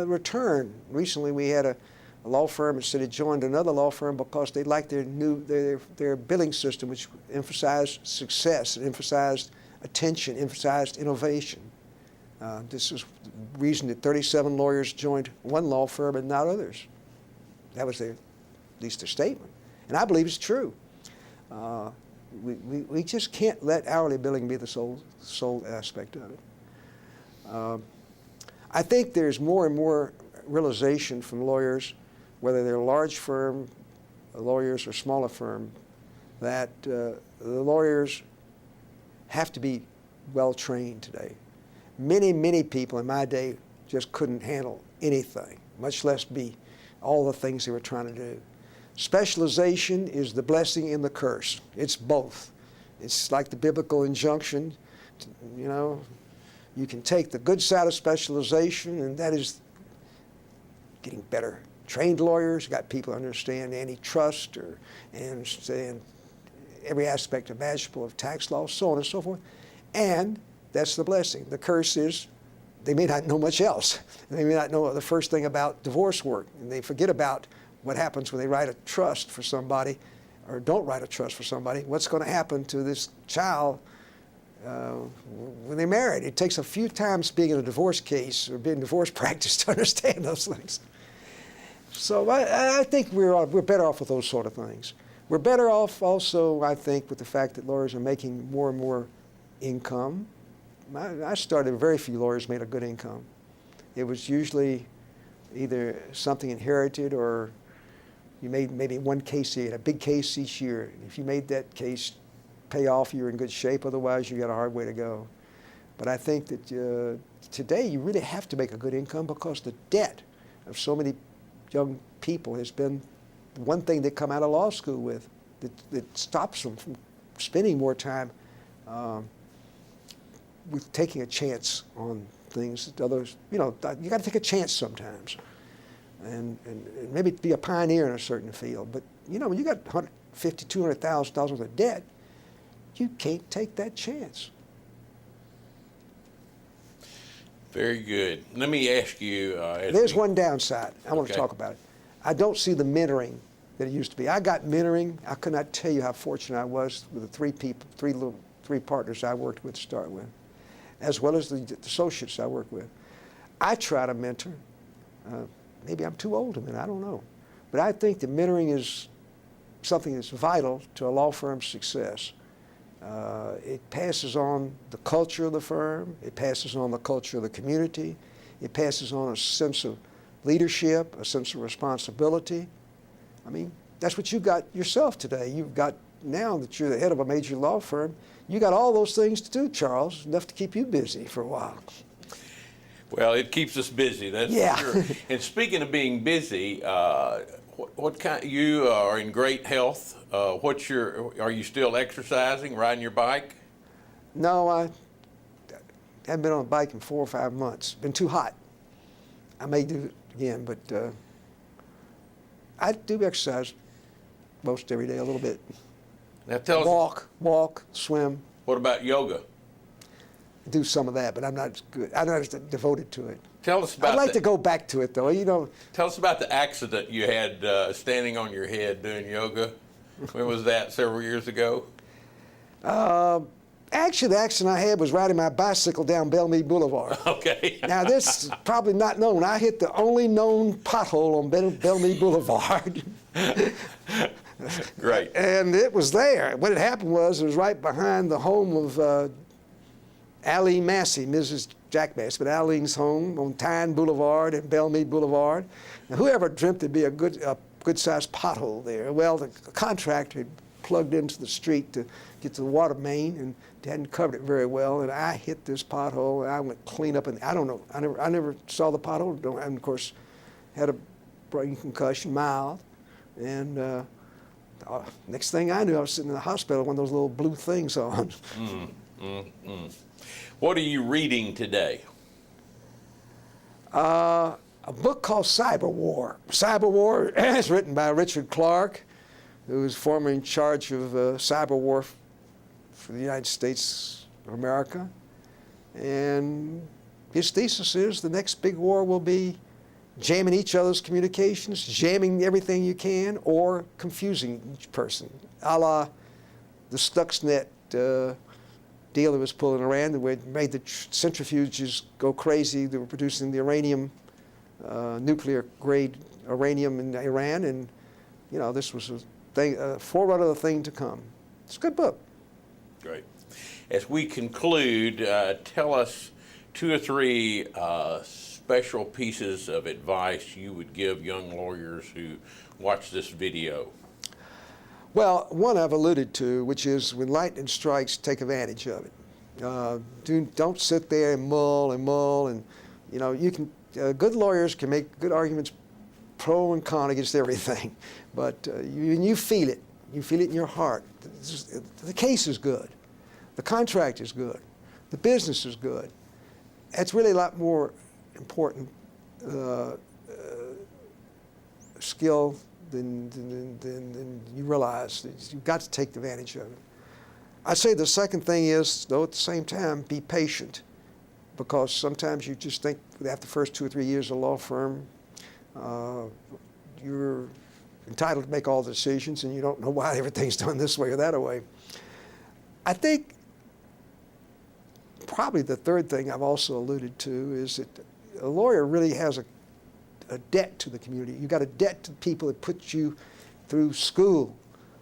return. Recently, we had a law firm that said it joined another law firm because they liked their billing system, which emphasized success, it emphasized attention, emphasized innovation. This is the reason that 37 lawyers joined one law firm and not others. That was at least their statement, and I believe it's true. We just can't let hourly billing be the sole aspect of it. I think there's more and more realization from lawyers, whether they're a large firm, lawyers, or smaller firm, that the lawyers have to be well trained today. Many people in my day just couldn't handle anything, much less be all the things they were trying to do. Specialization is the blessing and the curse. It's both. It's like the biblical injunction, you know, you can take the good side of specialization, and that is getting better trained lawyers, got people who understand antitrust and understand every aspect imaginable of tax law, so on and so forth. And that's the blessing. The curse is they may not know much else. They may not know the first thing about divorce work, and they forget about what happens when they write a trust for somebody or don't write a trust for somebody. What's going to happen to this child when they're married? It takes a few times being in a divorce case or being in divorce practice to understand those things. So I think we're better off with those sort of things. We're better off also, I think, with the fact that lawyers are making more and more income. I started, very few lawyers made a good income. It was usually either something inherited or you made maybe one case, you had a big case each year. If you made that case pay off, you were in good shape. Otherwise, you got a hard way to go. But I think that today you really have to make a good income because the debt of so many young people has been the one thing they come out of law school with that stops them from spending more time with taking a chance on things that others, you know, you got to take a chance sometimes, and maybe be a pioneer in a certain field. But you know, when you got $150,000, $200,000 worth of debt, you can't take that chance. Very good. Let me ask you. There's one downside. I want to talk about it. I don't see the mentoring that it used to be. I got mentoring. I could not tell you how fortunate I was with the three partners I worked with to start with, as well as the associates I worked with. I try to mentor. Maybe I'm too old to mentor. I don't know. But I think that mentoring is something that's vital to a law firm's success. It passes on the culture of the firm. It passes on the culture of the community. It passes on a sense of leadership, a sense of responsibility. I mean, that's what you got yourself today. You've got, now that you're the head of a major law firm, you got all those things to do, Charles, enough to keep you busy for a while. Well, it keeps us busy, that's for sure. And speaking of being busy, what kind? You are in great health. Are you still exercising, riding your bike? No, I haven't been on a bike in 4 or 5 months. It's been too hot. I may do it again, but I do exercise most every day a little bit. Now tell us. Walk, swim. What about yoga? Do some of that, but I'm not as good. I'm not as devoted to it. Tell us about. I'd like to go back to it, though. You know. Tell us about the accident you had standing on your head doing yoga. When was that? Several years ago. Actually, the accident I had was riding my bicycle down Belmead Boulevard. Okay. Now, this is probably not known. I hit the only known pothole on Belmead Boulevard. Great. And it was there. What had happened was it was right behind the home of Aline Massey, Mrs. Jack Massey, but Aline's home on Tyne Boulevard and Belmead Boulevard. And whoever dreamt there'd be a good-sized pothole there? Well, the contractor had plugged into the street to get to the water main and hadn't covered it very well. And I hit this pothole, and I went clean up. And I don't know. I never saw the pothole. And of course, had a brain concussion, mild. And next thing I knew, I was sitting in the hospital with one of those little blue things on. What are you reading today? A book called Cyber War. Cyber War is written by Richard Clark, who was formerly in charge of cyber war for the United States of America. And his thesis is the next big war will be jamming each other's communications, jamming everything you can, or confusing each person, a la the Stuxnet deal that was pulling Iran, where it made the centrifuges go crazy. They were producing the uranium, nuclear-grade uranium in Iran, and you know, this was a forerunner of the thing to come. It's a good book. Great. As we conclude, tell us 2 or 3 special pieces of advice you would give young lawyers who watch this video. Well, one I've alluded to, which is when lightning strikes, take advantage of it. Don't sit there and mull, and you know, you can. Good lawyers can make good arguments, pro and con against everything, but you feel it. You feel it in your heart. The case is good, the contract is good, the business is good. That's really a lot more important skill than you realize. You've got to take advantage of it. I say the second thing is, though, at the same time, be patient, because sometimes you just think after the first 2 or 3 years of a law firm, you're entitled to make all the decisions, and you don't know why everything's done this way or that way. I think probably the third thing I've also alluded to is that a lawyer really has a debt to the community. You've got a debt to the people that put you through school,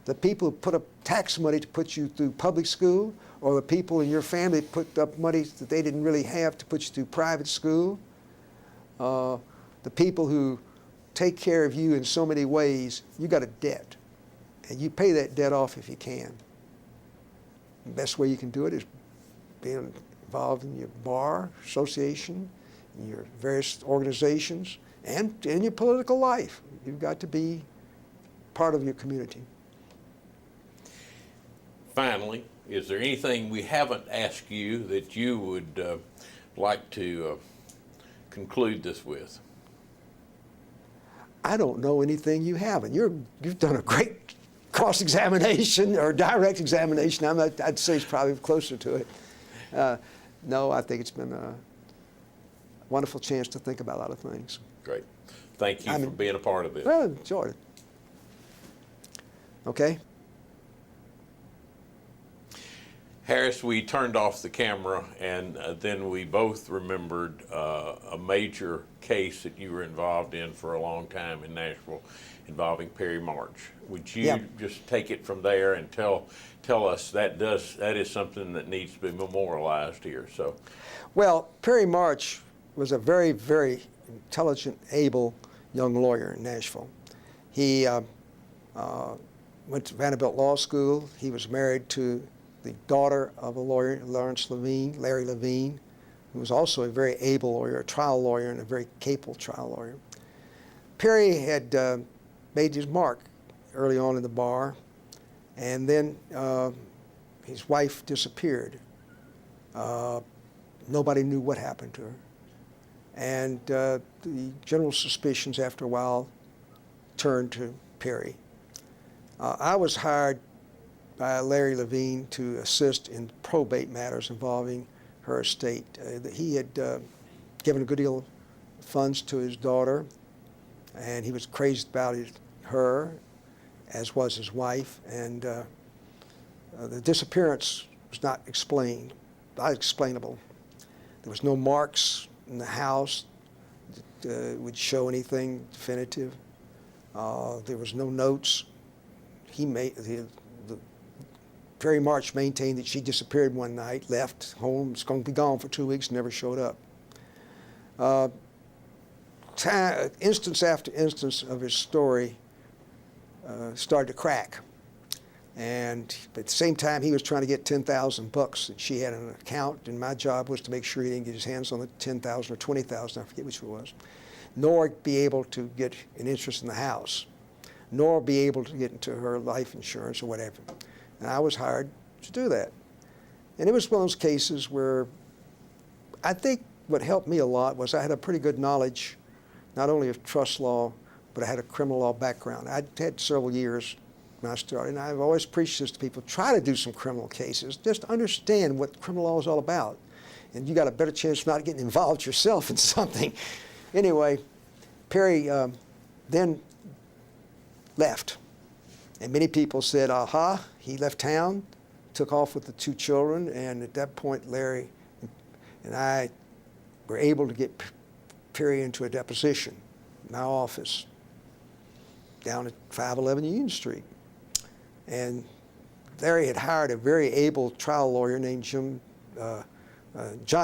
the people who put up tax money to put you through public school, or the people in your family that put up money that they didn't really have to put you through private school, the people who take care of you in so many ways. You got a debt, and you pay that debt off if you can. The best way you can do it is being involved in your bar association, in your various organizations, and in your political life. You've got to be part of your community. Finally, is there anything we haven't asked you that you would like to conclude this with? I don't know anything you haven't. You've done a great cross-examination or direct examination. I'd say it's probably closer to it. No, I think it's been a wonderful chance to think about a lot of things. Great. Thank you for being a part of this. Well, enjoyed it. Okay. Harris, we turned off the camera, and then we both remembered a major case that you were involved in for a long time in Nashville involving Perry March. Would you just take it from there and tell us that is something that needs to be memorialized here? So, well, Perry March was a very, very intelligent, able young lawyer in Nashville. He went to Vanderbilt Law School. He was married to the daughter of a lawyer, Larry Levine, who was also a very able lawyer, a trial lawyer, and a very capable trial lawyer. Perry had made his mark early on in the bar, and then his wife disappeared. Nobody knew what happened to her. And the general suspicions after a while turned to Perry. I was hired by Larry Levine to assist in probate matters involving her estate. He had given a good deal of funds to his daughter, and he was crazy about her, as was his wife, and the disappearance was not explainable. There was no marks in the house that would show anything definitive. There was no notes. Perry March maintained that she disappeared one night, left home, was going to be gone for 2 weeks, never showed up. Instance after instance of his story started to crack. And at the same time, he was trying to get $10,000 that she had in an account, and my job was to make sure he didn't get his hands on the $10,000 or $20,000, I forget which it was, nor be able to get an interest in the house, nor be able to get into her life insurance or whatever. And I was hired to do that. And it was one of those cases where I think what helped me a lot was I had a pretty good knowledge, not only of trust law, but I had a criminal law background. I'd had several years when I started, and I've always preached this to people: try to do some criminal cases. Just understand what criminal law is all about, and you got a better chance of not getting involved yourself in something. Anyway, Perry then left. And many people said, aha, he left town, took off with the 2 children, and at that point, Larry and I were able to get Perry into a deposition in my office down at 511 Union Street. And Larry had hired a very able trial lawyer named John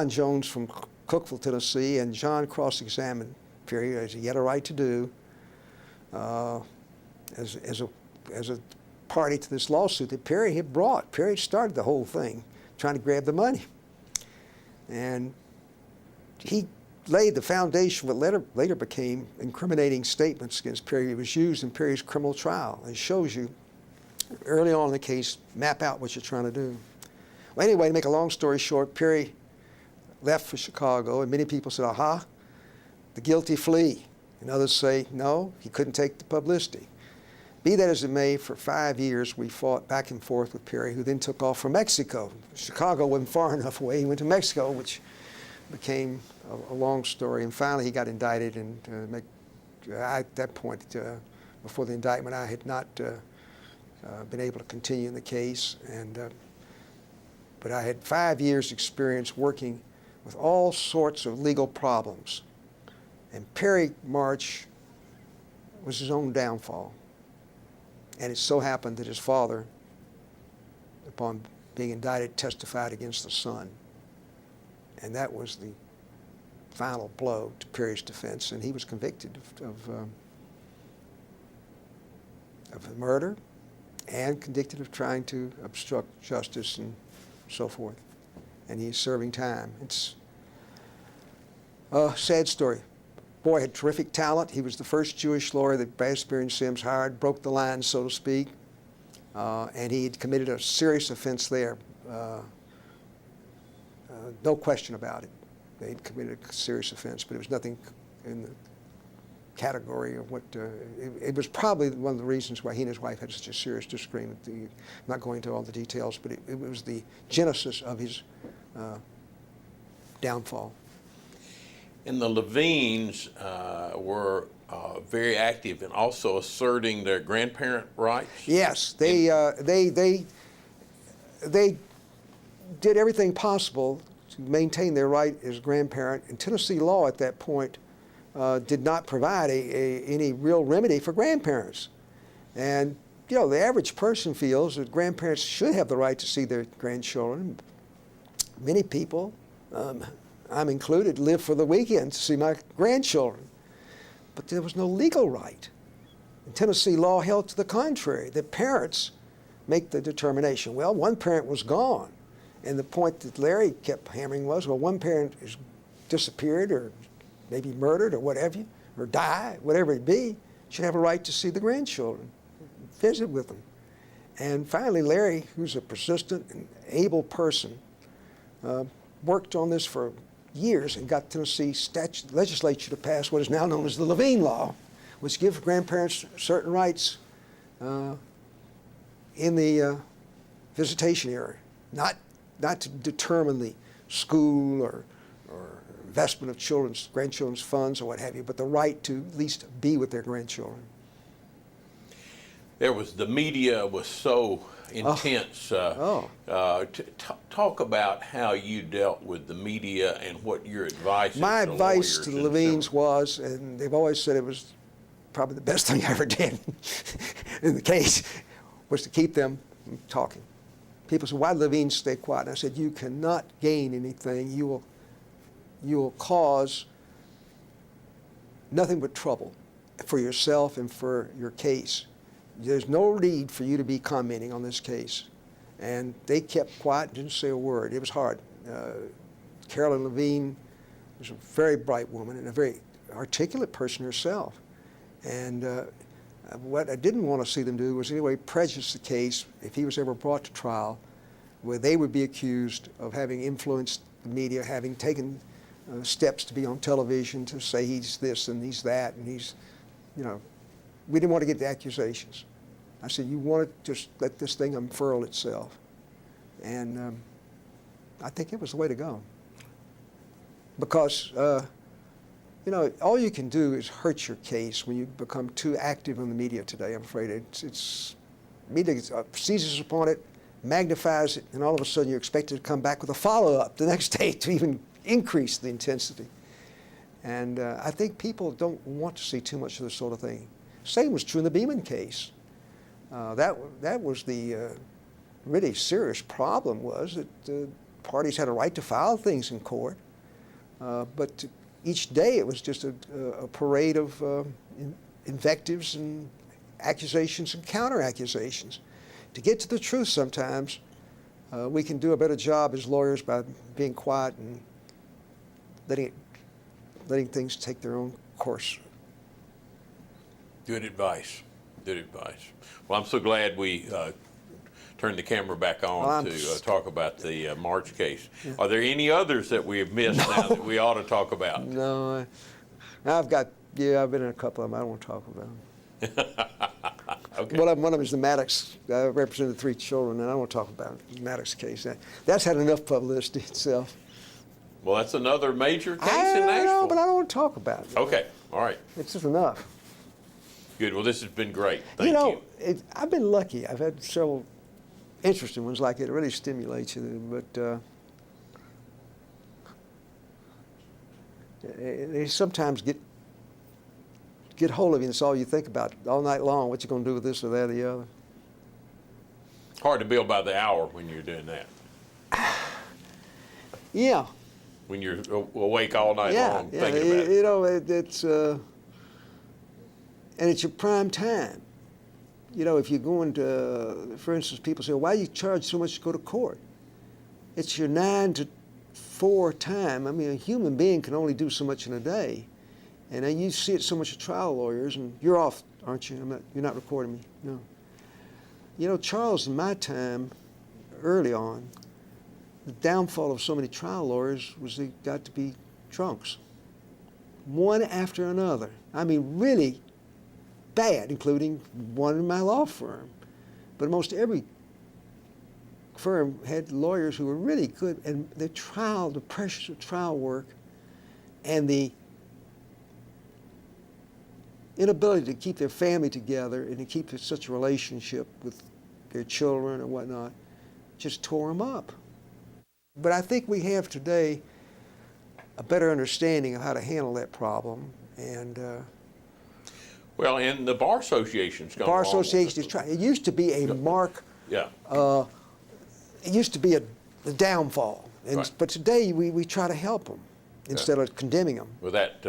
Jones from Cookeville, Tennessee, and John cross-examined Perry, as he had a right to do, as a party to this lawsuit that Perry had brought. Perry started the whole thing, trying to grab the money. And he laid the foundation for what later became incriminating statements against Perry. It was used in Perry's criminal trial. It shows you, early on in the case, map out what you're trying to do. Well, anyway, to make a long story short, Perry left for Chicago, and many people said, aha, the guilty flee. And others say, no, he couldn't take the publicity. Be that as it may, for 5 years we fought back and forth with Perry, who then took off for Mexico. Chicago wasn't far enough away. He went to Mexico, which became a long story. And finally he got indicted, and at that point, before the indictment, I had not been able to continue in the case. But I had 5 years' experience working with all sorts of legal problems. And Perry March was his own downfall. And it so happened that his father, upon being indicted, testified against the son. And that was the final blow to Perry's defense, and he was convicted of murder and convicted of trying to obstruct justice and so forth. and he's serving time. It's a sad story. Boy had terrific talent. He was the first Jewish lawyer that Basbury and Sims hired, broke the line, so to speak, and he had committed a serious offense there. No question about it. They'd committed a serious offense, but it was nothing in the category of what, it was probably one of the reasons why he and his wife had such a serious disagreement. I'm not going into all the details, but it was the genesis of his downfall. And the Levines were very active in also asserting their grandparent rights? Yes, they did everything possible to maintain their right as grandparent, and Tennessee law at that point did not provide any real remedy for grandparents. And, you know, the average person feels that grandparents should have the right to see their grandchildren. Many people, I'm included, live for the weekend to see my grandchildren. But there was no legal right. And Tennessee law held to the contrary, that parents make the determination. Well, one parent was gone. And the point that Larry kept hammering was, well, one parent is disappeared or maybe murdered or whatever, or died, whatever it be, should have a right to see the grandchildren, visit with them. And finally, Larry, who's a persistent and able person, worked on this for years and got Tennessee legislature to pass what is now known as the Levine Law, which gives grandparents certain rights in the visitation area, not to determine the school or investment of grandchildren's funds or what have you, but the right to at least be with their grandchildren. The media was so intense. Talk about how you dealt with the media and what your advice is. My advice to the Levines was, and they've always said it was probably the best thing I ever did in the case, was to keep them from talking. People said, why did Levine stay quiet? And I said, you cannot gain anything. You will cause nothing but trouble for yourself and for your case. There's no need for you to be commenting on this case. And they kept quiet and didn't say a word. It was hard. Carolyn Levine was a very bright woman and a very articulate person herself. And what I didn't want to see them do was anyway prejudice the case if he was ever brought to trial, where they would be accused of having influenced the media, having taken steps to be on television to say he's this and he's that and he's, you know, we didn't want to get the accusations. I said, you want to just let this thing unfurl itself. And I think it was the way to go. Because, you know, all you can do is hurt your case when you become too active in the media today, I'm afraid. Media seizes upon it, magnifies it, and all of a sudden you're expected to come back with a follow-up the next day to even increase the intensity. And I think people don't want to see too much of this sort of thing. Same was true in the Beeman case. That was the really serious problem, was that parties had a right to file things in court, but each day it was just a parade of invectives and accusations and counter-accusations. To get to the truth sometimes, we can do a better job as lawyers by being quiet and letting things take their own course. Good advice. Good advice. Well, I'm so glad we turned the camera back on to talk about the March case. Yeah. Are there any others that we have missed now that we ought to talk about? No. I've been in a couple of them I don't want to talk about. Okay. One of them is the Maddox. I represented 3 children, and I don't want to talk about the Maddox case. That's had enough publicity itself. Well, that's another major case in Nashville. I know, but I don't want to talk about it. Okay. All right. It's just enough. Good. Well, this has been great. Thank you. I've been lucky. I've had several interesting ones like it. It really stimulates you. But they sometimes get hold of you, and it's all you think about all night long, what you're going to do with this or that or the other. Hard to bill by the hour when you're doing that. Yeah. When you're awake all night long thinking about it. You know, it's and it's your prime time. You know, if you're going to, for instance, people say, why do you charge so much to go to court? It's your 9 to before time. I mean, a human being can only do so much in a day. And then you see it so much with trial lawyers, and you're off, aren't you? You're not recording me, no. You know, Charles, in my time, early on, the downfall of so many trial lawyers was they got to be drunks. One after another. I mean, really bad, including one in my law firm. But most every firm had lawyers who were really good, and the pressures of trial work, and the inability to keep their family together and to keep such a relationship with their children and whatnot just tore them up. But I think we have today a better understanding of how to handle that problem. And well, and the Bar Association's gone Bar along with Association is trying. It used to be a mark. Yeah. It used to be a downfall. And, Right. But today we try to help them instead of condemning them. With that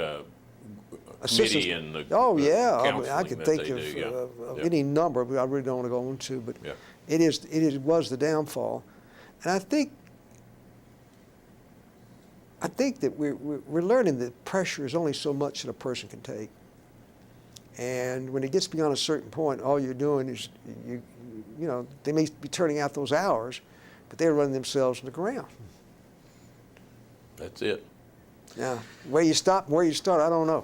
Assistance. committee and the Oh yeah, I mean, I counseling could that think they of, do, yeah. of Yeah. any number, but I really don't want to go into. But Yeah. it was the downfall, and I think that we're learning that pressure is only so much that a person can take, and when it gets beyond a certain point, all you're doing is you know, they may be turning out those hours, but they're running themselves in the ground. That's it. Now, where you stop and where you start, I don't know.